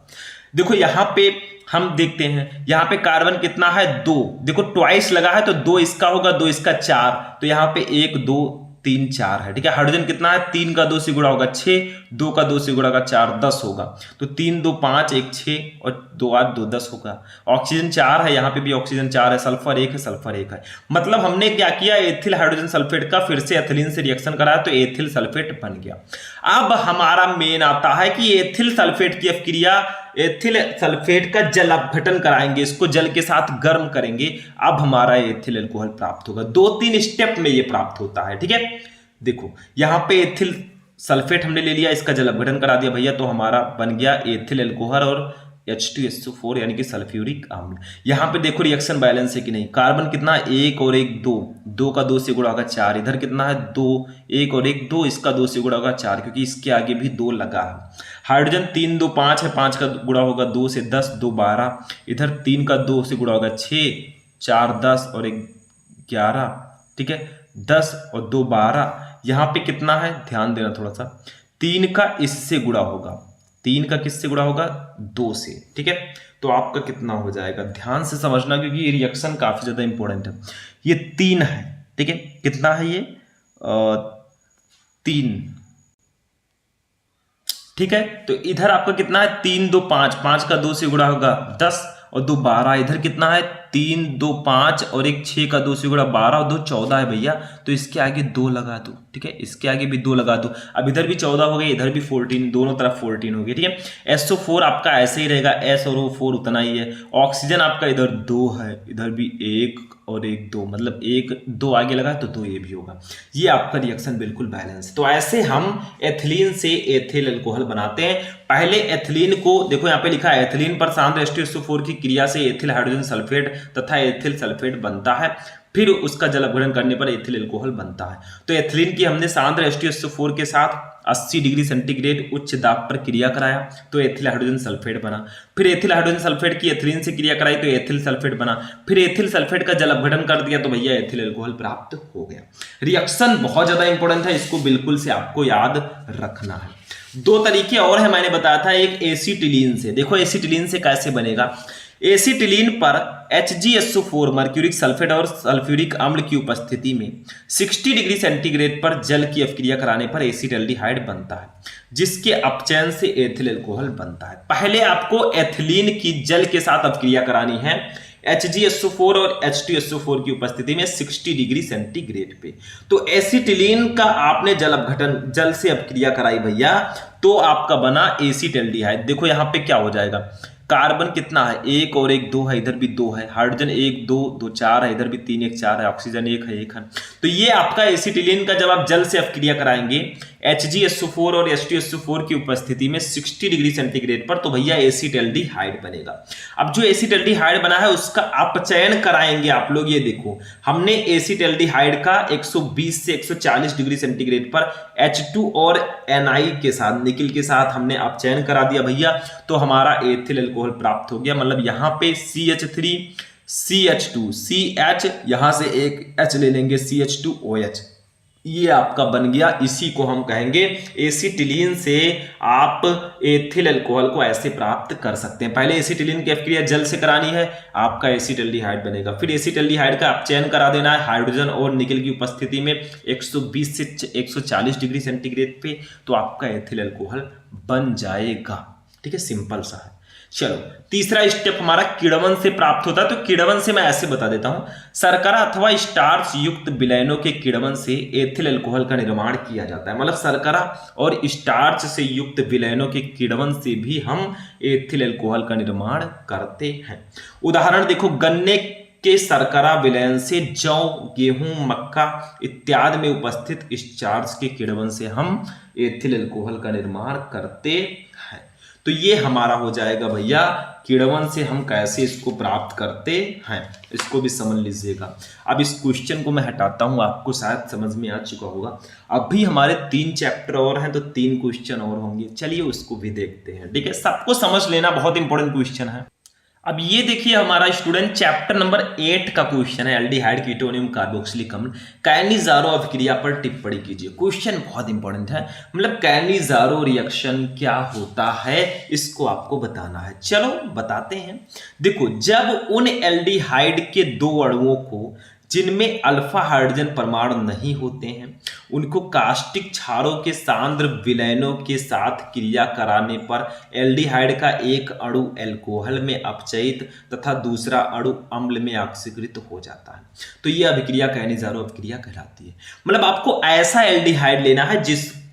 देखो यहाँ पे हम देखते हैं, यहाँ पे कार्बन कितना है 2, देखो ट्वाइस लगा है तो 2 इसका होगा, 2 इसका 4, तो यहाँ पे 1 2 3 4 है, ठीक है। हाइड्रोजन कितना है, 3 का 2 से गुणा होगा 6, 2 का 2 से गुणा होगा 4, 10 होगा। तो 3 2 5 1 6 और 2 8 2 10 होगा। ऑक्सीजन 4 है, यहाँ पे भी ऑक्सीजन 4 है, सल्फर 1 है, सल्फर 1 है। मतलब हमने क्या किया, एथिल हाइड्रोजन सल्फेट का फिर से एथिलीन से रिएक्शन कराया तो एथिल सल्फेट बन गया। अब हमारा मेन आता है कि एथिल सल्फेट की अपक्रिया, एथिल सल्फेट का जल अपघटन कराएंगे, इसको जल के साथ गर्म करेंगे, अब हमारा एथिल अल्कोहल प्राप्त होगा। 2-3 स्टेप में ये प्राप्त होता है, ठीक है। देखो यहाँ पे एथिल सल्फेट हमने ले लिया, इसका जल अपघटन करा दिया भैया, तो हमारा बन गया एथिल अल्कोहल और H2SO4 यानी कि सल्फ्यूरिक अम्ल। यहाँ पे देखो रिएक्शन बैलेंस है कि नहीं, कार्बन कितना, 1 और 1 2, 2 का 2 से गुणा होगा 4, इधर कितना है 2, 1 और 1 2, इसका 2 से गुणा होगा 4 क्योंकि इसके आगे भी 2 लगा है। हाइड्रोजन 3 2 5 है, 5 का गुणा होगा 2 से 10, 2 12, इधर 3 का 2 से गुणा होगा 6, 4 10 और 1 11, ठीक है, 10 और 2 12। यहाँ पे कितना है, ध्यान देना थोड़ा सा, 3 का इससे गुणा होगा, 3 का किससे गुणा होगा, 2 से, ठीक है। तो आपका कितना हो जाएगा, ध्यान से समझना क्योंकि ये रिएक्शन काफी ज्यादा इंपॉर्टेंट है। ये 3 है, ठीक है, कितना है ये 3, ठीक है। तो इधर आपका कितना है, 3 2 5, 5 का 2 से गुणा होगा 10 और 2 12, इधर कितना है 3 2 5 और 1 6 का 2 से गुणा 12 और 2 14 है भैया, तो इसके आगे 2 लगा दो, ठीक है, इसके आगे भी 2 लगा दो। अब इधर भी 14 हो गया, इधर भी 14, दोनों तरफ 14 हो गई, ठीक है। SO4 आपका ऐसे ही रहेगा, S और O4 उतना ही है। ऑक्सीजन आपका इधर 2 है, इधर भी 1 और 1 2, मतलब 1 2 आगे लगा तो 2 ये भी होगा। ये आपका रिएक्शन बिल्कुल बैलेंस है। तो ऐसे हम एथिलीन से एथिल अल्कोहल बनाते हैं। पहले एथिलीन को देखो यहाँ पे लिखा है, एथिलीन पर सांद्र H2SO4 की क्रिया से एथिल हाइड्रोजन सल्फेट तथा एथिल सल्फेट बनता है, फिर उसका जल अपघटन करने पर एथिल अल्कोहल बनता है। तो एथिलीन की हमने सांद्र H2SO4 के साथ 80 डिग्री सेंटीग्रेड उच्च दाब पर क्रिया कराया तो एथिल हाइड्रोजन सल्फेट बना। फिर एथिल हाइड्रोजन सल्फेट की एथिलीन से क्रिया कराई तो एथिल सल्फेट बना। फिर एथिल सल्फेट का जल अपघटन कर दिया तो भैया एथिल अल्कोहल प्राप्त हो गया। रिएक्शन बहुत ज्यादा इंपॉर्टेंट है, इसको बिल्कुल से आपको याद रखना है। 2 तरीके और है, मैंने बताया था, एक एसिटिलीन से। देखो एसिटिलीन से कैसे बनेगा, एसिटिलीन पर HgSO4 मर्क्यूरिक सल्फेट और सल्फ्यूरिक अम्ल की उपस्थिति में 60 डिग्री सेंटीग्रेड पर जल की अपक्रिया कराने पर एसिटाल्डिहाइड बनता है, जिसके अपचयन से एथिल अल्कोहल बनता है। पहले आपको एथिलीन की जल के साथ अपक्रिया करानी है, HgSO4 और H2SO4 की उपस्थिति में 60 डिग्री सेंटीग्रेड पे। तो एसिटिलीन का आपने जल से अपक्रिया कराई भैया, तो आपका बना एसिटल्डिहाइड। देखो यहां पे क्या हो जाएगा, कार्बन कितना है, 1 और 1 2 है, इधर भी 2 है, हाइड्रोजन 1 2 2 4 है, इधर भी 3 1 4 है, ऑक्सीजन 1 है 1 है। तो ये आपका एसिटिलीन का जब आप जल से अपक्रिया कराएंगे HgSO4 और H2SO4 की उपस्थिति में 60 डिग्री सेंटीग्रेड पर, तो भैया एसिटल्डिहाइड बनेगा। अब जो एसिटल्डिहाइड बना है उसका अपचयन कराएंगे आप लोग। ये देखो हमने एसिटल्डिहाइड का 120 से 140 डिग्री सेंटीग्रेड पर H2 और Ni के साथ, निकिल के साथ हमने अपचयन करा दिया भैया, तो हमारा एथिल अल्कोहल प्राप्त हो गया। मतलब यहां पे CH3 CH2 CH, यहां से एक H ले लेंगे CH2OH, ये आपका बन गया। इसी को हम कहेंगे एसिटिलीन से आप एथिल अल्कोहल को ऐसे प्राप्त कर सकते हैं। पहले एसिटिलीन की अपक्रिया जल से करानी है, आपका एसिटल्डिहाइड बनेगा। फिर एसिटल्डिहाइड का अपचयन करा देना है हाइड्रोजन और निकेल की उपस्थिति में 120 से 140 डिग्री सेंटीग्रेड पे, तो आपका एथिल अल्कोहल बन जाएगा। ठीक है, सिंपल सा है। चलो तीसरा स्टेप हमारा किण्वन से प्राप्त होता है। तो किण्वन से मैं ऐसे बता देता हूं, शर्करा अथवा स्टार्च युक्त विलयनों के किण्वन से एथिल अल्कोहल का निर्माण किया जाता है। मतलब शर्करा और स्टार्च से युक्त विलयनों के किण्वन से भी हम एथिल अल्कोहल का निर्माण करते हैं। उदाहरण देखो, गन्ने के शर्करा विलयन से जौ, गेहूं, मक्का इत्यादि में उपस्थित स्टार्च के किण्वन से हम एथिल अल्कोहल का निर्माण करते हैं। तो ये हमारा हो जाएगा भैया किण्वन से हम कैसे इसको प्राप्त करते हैं, इसको भी समझ लीजिएगा। अब इस क्वेश्चन को मैं हटाता हूं, आपको शायद समझ में आ चुका होगा। अभी हमारे 3 चैप्टर और हैं, तो 3 क्वेश्चन और होंगे, चलिए उसको भी देखते हैं। ठीक है, सबको समझ लेना, बहुत इंपॉर्टेंट क्वेश्चन है। अब ये देखिए हमारा स्टूडेंट चैप्टर नंबर 8 का क्वेश्चन है, एल्डिहाइड कीटोनियम कार्बोक्सिलिक अम्ल कायनिजारो अभिक्रिया पर टिप्पणी कीजिए। क्वेश्चन बहुत इंपॉर्टेंट है, मतलब कायनिजारो रिएक्शन क्या होता है इसको आपको बताना है। चलो बताते हैं। देखो, जब उन एल्डिहाइड के 2 अणुओं को जिनमें अल्फा हाइड्रोजन परमाणु नहीं होते हैं, उनको कास्टिक क्षारों के सांद्र विलयनों के साथ क्रिया कराने पर एल्डिहाइड का एक अणु अल्कोहल में अपचयित तथा दूसरा अणु अम्ल में ऑक्सीकृत हो जाता है, तो यह अभिक्रिया कायनिजारो अभिक्रिया कहलाती है। मतलब आपको ऐसा एल्डिहाइड लेना है,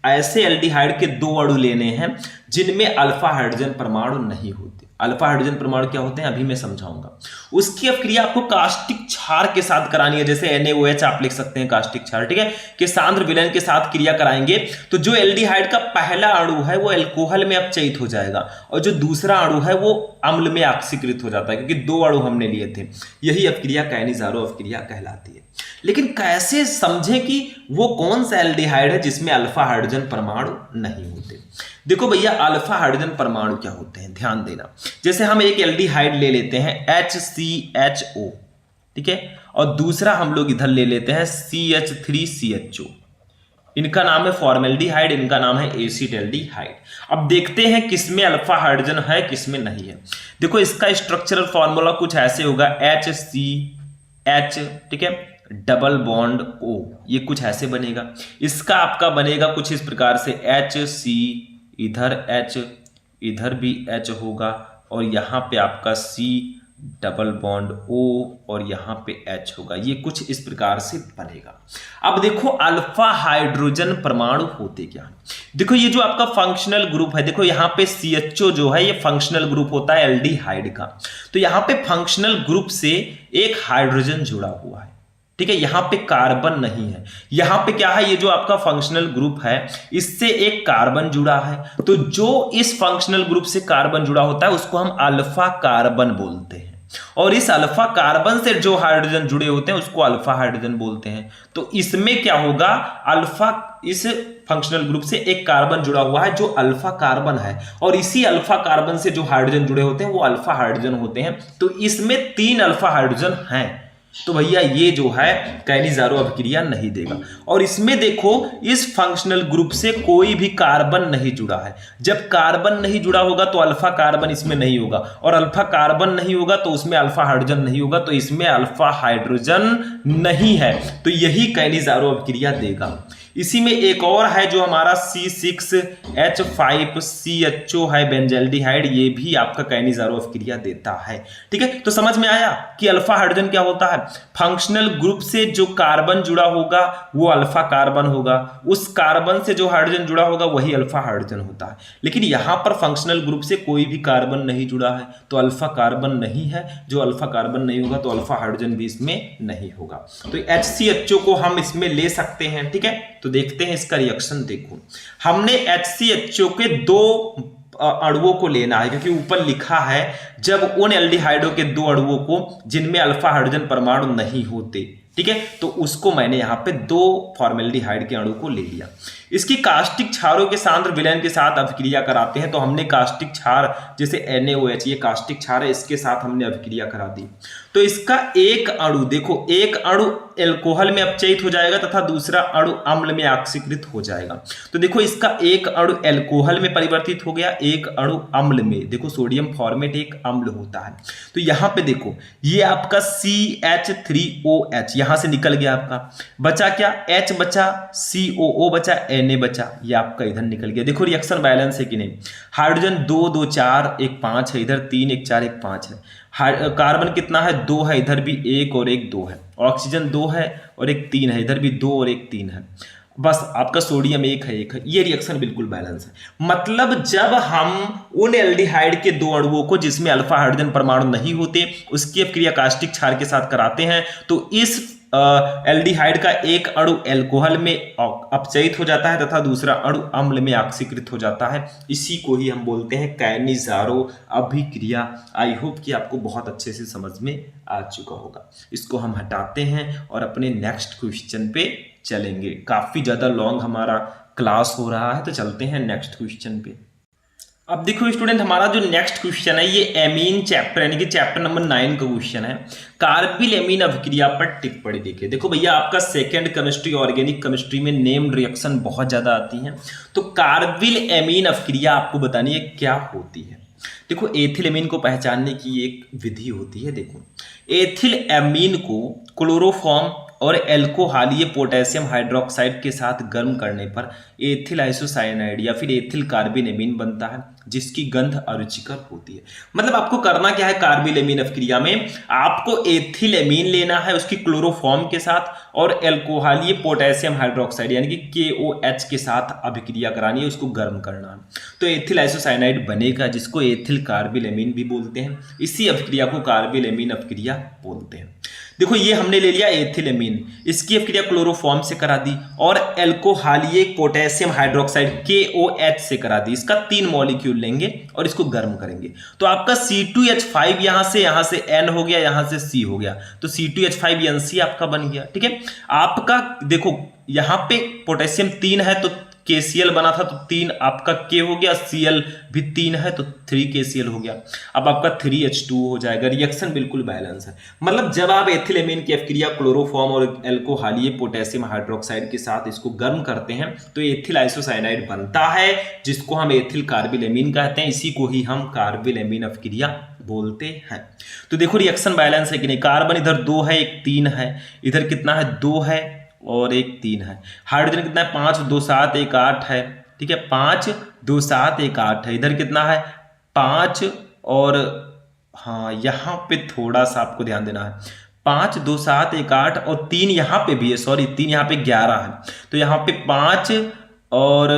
ऐसे एल्डिहाइड के 2 अणु लेने हैं जिनमें अल्फा हाइड्रोजन परमाणु नहीं होते। अल्फा हाइड्रोजन परमाणु क्या होते हैं अभी मैं समझाऊंगा। उसकी अपक्रिया आपको कास्टिक क्षार के साथ करानी है, जैसे NaOH आप लिख सकते हैं कास्टिक क्षार, ठीक है, कि सांद्र विलयन के साथ क्रिया कराएंगे तो जो एल्डिहाइड का पहला अणु है वो अल्कोहल में अपचयित हो जाएगा और जो दूसरा अणु है वो अम्ल में ऑक्सीकृत हो जाता है, क्योंकि 2 अणु हमने लिए थे। यही अपक्रिया कायनिजारो अपक्रिया कहलाती है। लेकिन कैसे समझें कि वो कौन सा एल्डिहाइड है जिसमें अल्फा हाइड्रोजन परमाणु नहीं होते। देखो भैया, अल्फा हाइड्रोजन परमाणु क्या होते हैं, ध्यान देना। जैसे हम एक एल्डिहाइड ले लेते हैं HCHO, ठीक है, और दूसरा हम लोग इधर ले लेते हैं CH3CHO। इनका नाम है फॉर्मेल्डिहाइड, इनका नाम है एसिटल्डिहाइड। अब देखते हैं किसमें अल्फा हाइड्रोजन है किसमें नहीं है। देखो इसका स्ट्रक्चरल फॉर्मूला कुछ ऐसे होगा, HCH, ठीक है, डबल बॉन्ड O, ये कुछ ऐसे बनेगा। इसका आपका बनेगा कुछ इस प्रकार से HC, इधर H, इधर भी H होगा और यहाँ पे आपका C डबल बॉन्ड O और यहाँ पे H होगा। ये कुछ इस प्रकार से बनेगा। अब देखो अल्फा हाइड्रोजन परमाणु होते क्या है। देखो ये जो आपका फंक्शनल ग्रुप है, देखो यहाँ पे CHO जो है ये फंक्शनल ग्रुप होता है एल्डिहाइड का। तो यहाँ पे फंक्शनल ग्रुप से एक हाइड्रोजन जुड़ा हुआ है, ठीक है, यहां पे कार्बन नहीं है। यहां पे क्या है, ये जो आपका फंक्शनल ग्रुप है इससे एक कार्बन जुड़ा है। तो जो इस फंक्शनल ग्रुप से कार्बन जुड़ा होता है उसको हम अल्फा कार्बन बोलते हैं, और इस अल्फा कार्बन से जो हाइड्रोजन जुड़े होते हैं उसको अल्फा हाइड्रोजन बोलते हैं। तो इसमें क्या होगा, अल्फा, इस फंक्शनल ग्रुप से एक कार्बन जुड़ा हुआ है जो अल्फा कार्बन है, और इसी अल्फा कार्बन से जो हाइड्रोजन जुड़े होते हैं वो अल्फा हाइड्रोजन होते हैं। तो इसमें 3 अल्फा हाइड्रोजन हैं। तो भैया ये जो है कायनिजारो अभिक्रिया नहीं देगा। और इसमें देखो इस फंक्शनल ग्रुप से कोई भी कार्बन नहीं जुड़ा है। जब कार्बन नहीं जुड़ा होगा तो अल्फा कार्बन इसमें नहीं होगा, और अल्फा कार्बन नहीं होगा तो उसमें अल्फा हाइड्रोजन नहीं होगा, तो इसमें अल्फा हाइड्रोजन नहीं है। तो यही कायनिजारो अभिक्रिया देगा। इसी में एक और है जो हमारा C6H5CHO है बेंजल्डिहाइड, ये भी आपका काइनेजारो अभिक्रिया देता है। ठीक है, तो समझ में आया कि अल्फा हाइड्रोजन क्या होता है। फंक्शनल ग्रुप से जो कार्बन जुड़ा होगा वो अल्फा कार्बन होगा, उस कार्बन से जो हाइड्रोजन जुड़ा होगा वही अल्फा हाइड्रोजन होता है। लेकिन यहां पर फंक्शनल ग्रुप से कोई भी कार्बन नहीं जुड़ा है तो अल्फा कार्बन नहीं है, जो अल्फा कार्बन नहीं होगा तो अल्फा हाइड्रोजन भी इसमें नहीं होगा। तो HCHO को हम इसमें ले सकते हैं। ठीक है, तो देखते हैं इसका रिएक्शन। देखो, हमने HCHO के दो अणुओं को लेना है, क्योंकि ऊपर लिखा है जब उन एल्डिहाइडों के दो अणुओं को जिनमें अल्फा हाइड्रोजन परमाणु नहीं होते। ठीक है, तो उसको मैंने यहां पे दो फॉर्मेल्डिहाइड के अणु को ले लिया। इसकी कास्टिक क्षारों के सांद्र विलयन के साथ अभिक्रिया कराते हैं। तो हमने कास्टिक क्षार जैसे NaOH, ये कास्टिक क्षार है, इसके साथ हमने अभिक्रिया करा दी। तो इसका एक अणु देखो, एक अणु एल्कोहल में अपचयित हो जाएगा तथा दूसरा अणु अम्ल में ऑक्सीकृत हो जाएगा। तो देखो, इसका एक अणु एल्कोहल में परिवर्तित हो गया, एक अणु अम्ल में। देखो, सोडियम फॉर्मेट एक अम्ल होता है। तो यहां पे देखो, ये आपका CH3OH यहां से निकल गया, आपका बचा क्या, H बचा, COO बचा, Na बचा, ये आपका इधर निकल गया। देखो रिएक्शन बैलेंस है कि नहीं। हाइड्रोजन 2 2 4 1 5 है, इधर 3 1 4 1 5 है। कार्बन कितना है, 2 है, इधर भी 1 और 1 2 है। ऑक्सीजन 2 है और 1 3 है, इधर भी 2 और 1 3 है। बस आपका सोडियम 1 है 1 है। ये रिएक्शन बिल्कुल बैलेंस है। मतलब जब हम उन एल्डिहाइड के दो अणुओं को जिसमें अल्फा हाइड्रोजन परमाणु नहीं होते उसकी अभिक्रिया कास्टिक क्षार के साथ कराते हैं तो इस एल्डिहाइड का एक अणु एल्कोहल में अपचयित हो जाता है तथा दूसरा अणु अम्ल में ऑक्सीकृत हो जाता है। इसी को ही हम बोलते हैं काइनेजारो अभिक्रिया। आई होप कि आपको बहुत अच्छे से समझ में आ चुका होगा। इसको हम हटाते हैं और अपने नेक्स्ट क्वेश्चन पे चलेंगे। काफी ज्यादा लॉन्ग हमारा क्लास हो रहा है, तो चलते हैं नेक्स्ट क्वेश्चन पे। अब देखो स्टूडेंट, हमारा जो नेक्स्ट क्वेश्चन है ये एमीन चैप्टर यानी कि चैप्टर नंबर 9 का क्वेश्चन है। कार्बिल एमीन अभिक्रिया पर टिप्पणी देखिए। देखो भैया, आपका सेकंड केमिस्ट्री ऑर्गेनिक केमिस्ट्री में नेम्ड रिएक्शन बहुत ज्यादा आती हैं, तो कार्बिल एमीन अभिक्रिया आपको बतानी है क्या होती है। देखो, एथिल एमीन को पहचानने की एक विधि होती है। देखो, एथिल एमीन को क्लोरोफॉर्म और एल्कोहलीय पोटेशियम हाइड्रोक्साइड के साथ गर्म करने पर एथिल आइसोसाइनाइड या फिर एथिल कार्बिल एमीन बनता है, जिसकी गंध अरुचिकर होती है। मतलब आपको करना क्या है, कार्बिल एमीन अभिक्रिया में आपको एथिल एमीन लेना है उसकी क्लोरोफॉर्म के साथ और एल्कोहलीय पोटेशियम हाइड्रोक्साइड यानी कि KOH के साथ अभिक्रिया करानी है, उसको गर्म करना है। तो एथिल आइसोसाइनाइड बनेगा, जिसको एथिल कार्बिल एमीन भी बोलते हैं। इसी अभिक्रिया को कार्बिल एमीन अभिक्रिया बोलते हैं। देखो, ये हमने ले लिया एथिल एमीन, इसकी अभिक्रिया क्लोरोफॉर्म से करा दी और एल्कोहलीय पोटेशियम हाइड्रोक्साइड KOH से करा दी। इसका 3 मॉलिक्यूल लेंगे और इसको गर्म करेंगे। तो आपका C2H5 यहां से N हो गया, यहां से C हो गया, तो C2H5NC आपका बन गया। ठीक है, आपका देखो यहां पे पोटेशियम 3 है तो KCl बना था, तो 3 आपका K हो गया, Cl भी 3 है तो 3 KCl हो गया। अब आपका 3H2 हो जाएगा। रिएक्शन बिल्कुल बैलेंस है। मतलब जब आप एथिल एमीन की अभिक्रिया क्लोरोफॉर्म और एल्कोहलीय पोटेशियम हाइड्रोक्साइड के साथ इसको गर्म करते हैं तो एथिल आइसोसाइनाइड बनता है, जिसको हम एथिल कार्बिल एमीन कहते हैं। इसी को ही हम कार्बिल एमीन अभिक्रिया बोलते हैं। तो देखो रिएक्शन बैलेंस है कि नहीं। कार्बन इधर 2 है, 1 3 है, इधर कितना है, 2 है और 1 3 है। हाइड्रोजन कितना है, 5 2 7 1 8 है। ठीक है, 5 2 7 1 8 है। इधर कितना है, 5 और हाँ, यहाँ पे थोड़ा सा आपको ध्यान देना है, 5 2 7 1 8 और 3 यहाँ पे भी है, सॉरी 3 यहाँ पे 11 है। तो यहाँ पे 5 और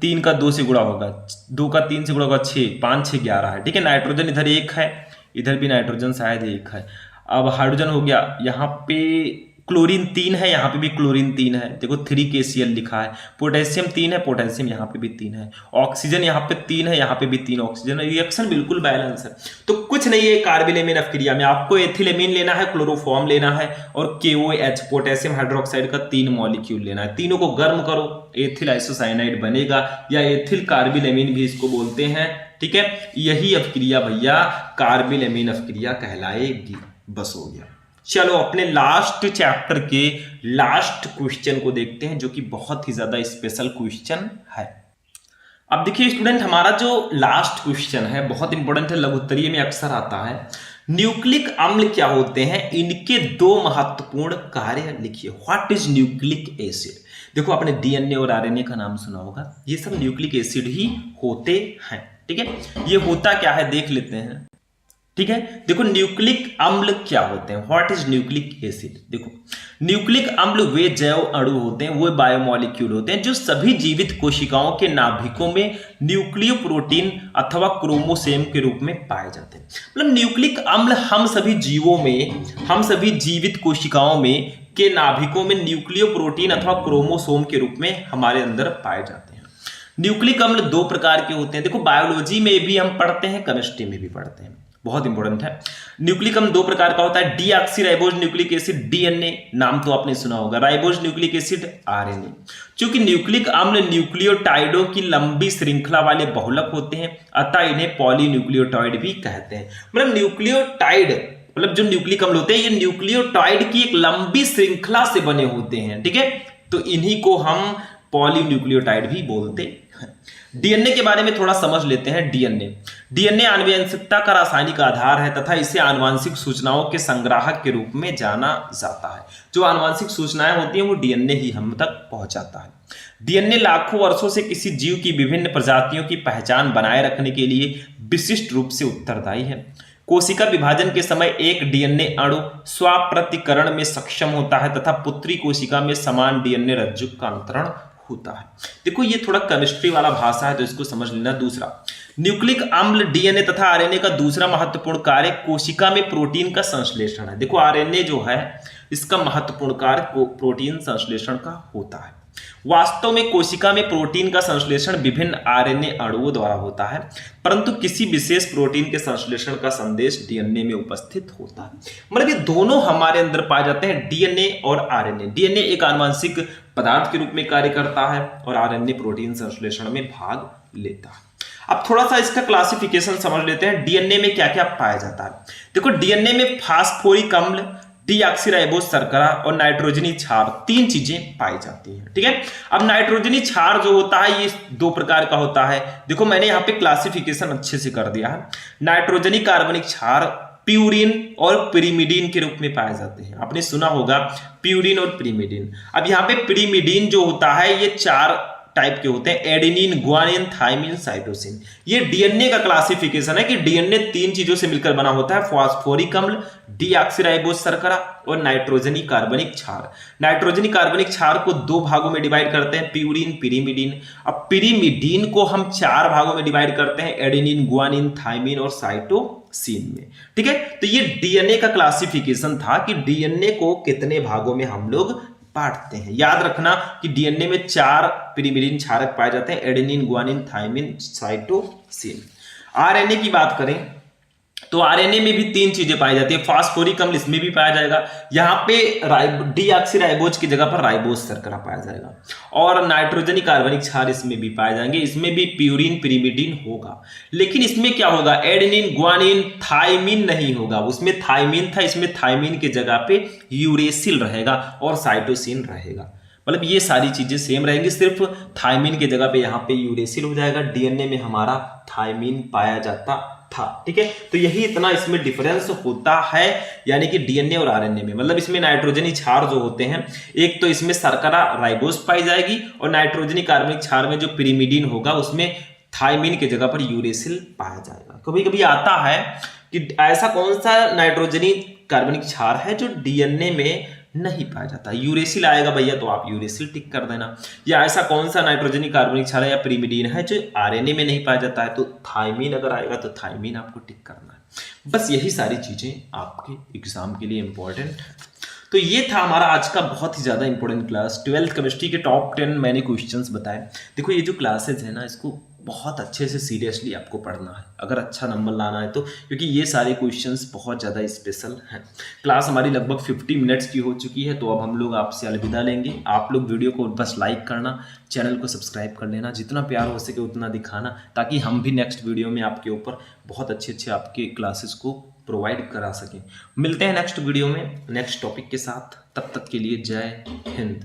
3 का 2 से गुणा होगा, 2 का 3 से गुणा होगा 6, 5 6 11 है। ठीक है, नाइट्रोजन इधर 1 है, इधर भी नाइट्रोजन शायद 1 है। अब हाइड्रोजन हो गया, यहाँ पे क्लोरीन 3 है, यहाँ पे भी क्लोरीन 3 है। देखो 3 KCl लिखा है। पोटेशियम 3 है, पोटेशियम यहाँ पे भी 3 है। ऑक्सीजन यहाँ पे 3 है, यहाँ पे भी 3 ऑक्सीजन। रिएक्शन बिल्कुल बैलेंस है। तो कुछ नहीं है कार्बिल एमीन अभिक्रिया में, आपको एथिल एमीन लेना है, क्लोरोफॉर्म लेना है और KOH पोटेशियम हाइड्रोक्साइड का 3 मॉलिक्यूल लेना है। तीनों को गर्म करो, एथिल आइसोसाइनाइड बनेगा या एथिल कार्बिल एमीन भी इसको बोलते हैं। ठीक है, यही अभिक्रिया भैया कार्बिल एमीन अभिक्रिया कहलाएगी। बस हो गया। चलो अपने लास्ट चैप्टर के लास्ट क्वेश्चन को देखते हैं, जो कि बहुत ही ज्यादा स्पेशल क्वेश्चन है। अब देखिए स्टूडेंट, हमारा जो लास्ट क्वेश्चन है बहुत इंपॉर्टेंट है, लघुत्तरीय में अक्सर आता है। न्यूक्लिक अम्ल क्या होते हैं, इनके दो महत्वपूर्ण कार्य लिखिए। What is nucleic acid? देखो आपने डीएनए और आरएनए का नाम सुना होगा, ये सब न्यूक्लिक एसिड ही होते हैं। ठीक है, ये होता क्या है देख लेते हैं। ठीक है, देखो न्यूक्लिक अम्ल क्या होते हैं, व्हाट इज न्यूक्लिक एसिड। देखो न्यूक्लिक अम्ल वे जैव अणु होते हैं, वो बायोमोलिक्यूल होते हैं जो सभी जीवित कोशिकाओं के नाभिकों में न्यूक्लियो प्रोटीन अथवा क्रोमोसोम के रूप में पाए जाते हैं। मतलब न्यूक्लिक अम्ल हम सभी जीवों में, हम सभी जीवित कोशिकाओं में के नाभिकों में न्यूक्लियो प्रोटीन अथवा क्रोमोसोम के रूप में हमारे अंदर पाए जाते हैं। न्यूक्लिक अम्ल दो प्रकार के होते हैं, देखो बायोलॉजी में भी हम पढ़ते हैं, केमिस्ट्री में भी पढ़ते हैं, बहुत इंपॉर्टेंट है। न्यूक्लिक अम्ल दो प्रकार का होता है, डीऑक्सीराइबोज न्यूक्लिक एसिड डीएनए, नाम तो आपने सुना होगा, राइबोज न्यूक्लिक एसिड आरएनए। क्योंकि न्यूक्लिक अम्ल न्यूक्लियोटाइडों की लंबी श्रृंखला वाले बहुलक होते हैं, अतः इन्हें पॉलीन्यूक्लियोटाइड भी कहते हैं। मतलब न्यूक्लियोटाइड मतलब जो न्यूक्लिक अम्ल होते हैं ये न्यूक्लियोटाइड की एक लंबी श्रृंखला से बने होते हैं। ठीक है, तो इन्हीं को हम पॉलीन्यूक्लियोटाइड भी बोलते हैं। डीएनए के बारे में थोड़ा समझ लेते हैं। डीएनए आनुवंशिकता का रासायनिक आधार है तथा इसे आनुवंशिक सूचनाओं के संग्राहक के रूप में जाना जाता है। जो आनुवंशिक सूचनाएं होती हैं वो डीएनए ही हम तक पहुंचाता है। डीएनए लाखों वर्षों से किसी जीव की विभिन्न प्रजातियों की पहचान बनाए रखने के लिए विशिष्ट रूप से उत्तरदायी है। कोशिका विभाजन के समय एक डीएनए अणु स्वप्रतिकरण में सक्षम होता है तथा पुत्री कोशिका में समान डीएनए रज्जु का अंतरण होता है। देखो ये थोड़ा केमिस्ट्री वाला भाषा है तो इसको समझ लेना। दूसरा, न्यूक्लिक अम्ल डीएनए तथा आरएनए का दूसरा महत्वपूर्ण कार्य कोशिका में प्रोटीन का संश्लेषण है। देखो आरएनए जो है इसका महत्वपूर्ण कार्य प्रोटीन संश्लेषण का होता है। वास्तव में कोशिका में प्रोटीन का संश्लेषण विभिन्न आरएनए अणुओं द्वारा होता है, परंतु किसी विशेष प्रोटीन के संश्लेषण का संदेश डीएनए में उपस्थित होता है। मतलब ये दोनों हमारे अंदर पाए जाते हैं, डीएनए और आरएनए। डीएनए एक आनुवंशिक पदार्थ के रूप में कार्य करता है और आरएनए प्रोटीन संश्लेषण में भाग लेता है। अब थोड़ा सा इसका क्लासिफिकेशन समझ लेते हैं, डीएनए में क्या क्या पाया जाता है। देखो डीएनए में फास्फोरिक अम्ल, डीऑक्सीराइबोज शर्करा और नाइट्रोजनी क्षार तीन चीजें पाई जाती हैं। ठीक है, अब नाइट्रोजनी क्षार जो होता है ये दो प्रकार का होता है। देखो मैंने यहाँ पे क्लासिफिकेशन अच्छे से कर दिया है। नाइट्रोजनी कार्बनिक क्षार प्यूरिन और पिरिमिडीन के रूप में पाए जाते हैं। आपने सुना होगा प्यूरिन और पिरिमिडीन। अब यहाँ पे पिरिमिडीन जो होता है ये चार टाइप के होते हैं, एडेनिन, गुआनिन, थाइमिन, साइटोसिन। ये डीएनए का क्लासिफिकेशन है कि डीएनए तीन चीजों से मिलकर बना होता है, फास्फोरिक अम्ल, डीऑक्सीराइबोज शर्करा और नाइट्रोजनी कार्बनिक क्षार। नाइट्रोजनी कार्बनिक क्षार को दो भागों में डिवाइड करते हैं, प्यूरिन, पिरिमिडीन। अब पिरिमिडीन को हम चार भागों में डिवाइड करते हैं, एडेनिन, गुआनिन, थाइमिन और साइटोसिन में। ठीक है, तो ये डीएनए का क्लासिफिकेशन था कि डीएनए को कितने भागों में हम लोग बांटते हैं। याद रखना कि डीएनए में चार पिरिमिडीन क्षारक पाए जाते हैं, adenine, guanine, thymine, cytosine. RNA की बात करें तो आरएनए में भी तीन चीजें पाई जाती है, फास्फोरिक अम्ल इसमें भी पाया जाएगा, यहाँ पे डीऑक्सीराइबोज की जगह पर राइबोज शर्करा पाया जाएगा, और नाइट्रोजनी कार्बनिक क्षार इसमें भी पाए जाएंगे। इसमें भी प्यूरिन, पिरिमिडीन होगा, लेकिन इसमें क्या होगा, एडेनिन, गुआनिन, थाइमिन नहीं होगा। उसमें थाइमिन था, इसमें थाइमिन की जगह पे यूरेसिल रहेगा और साइटोसिन रहेगा। मतलब ये सारी चीजें सेम रहेंगी, सिर्फ थाइमिन की जगह पे यहाँ पे यूरेसिल हो जाएगा। डीएनए में हमारा थाइमिन पाया जाता था। ठीक है, तो यही इतना इसमें डिफरेंस होता है, यानी कि डीएनए और आरएनए में। मतलब इसमें नाइट्रोजनी क्षार जो होते हैं, एक तो इसमें शर्करा राइबोज पाई जाएगी, और नाइट्रोजनी कार्बनिक क्षार में जो पिरिमिडीन होगा उसमें थाइमिन की जगह पर यूरेसिल पाया जाएगा। कभी कभी आता है कि ऐसा कौन सा नाइट्रोजनी कार्बनिक क्षार है जो डीएनए में नहीं पाया जाता, यूरेसिल आएगा भैया तो आप यूरेसिल टिक कर देना, या ऐसा कौन सा नाइट्रोजनी कार्बनिक क्षार है या पिरिमिडीन है जो आरएनए में नहीं पाया जाता है, तो थाइमिन अगर आएगा तो थाइमिन आपको टिक करना है। बस यही सारी चीजें आपके एग्जाम के लिए इंपॉर्टेंट है। तो ये था हमारा आज का बहुत ही ज़्यादा इंपॉर्टेंट क्लास, 12th केमिस्ट्री के टॉप 10 मैंने क्वेश्चंस बताए। देखो ये जो क्लासेज है ना, इसको बहुत अच्छे से सीरियसली आपको पढ़ना है अगर अच्छा नंबर लाना है तो, क्योंकि ये सारे क्वेश्चंस बहुत ज़्यादा स्पेशल हैं। क्लास हमारी लगभग 50 मिनट्स की हो चुकी है, तो अब हम लोग आपसे अलविदा लेंगे। आप लोग वीडियो को बस लाइक करना, चैनल को सब्सक्राइब कर लेना, जितना प्यार हो सके उतना दिखाना, ताकि हम भी नेक्स्ट वीडियो में आपके ऊपर बहुत अच्छे आपके क्लासेस को प्रोवाइड करा सकें। मिलते हैं नेक्स्ट वीडियो में नेक्स्ट टॉपिक के साथ, तब तक के लिए जय हिंद।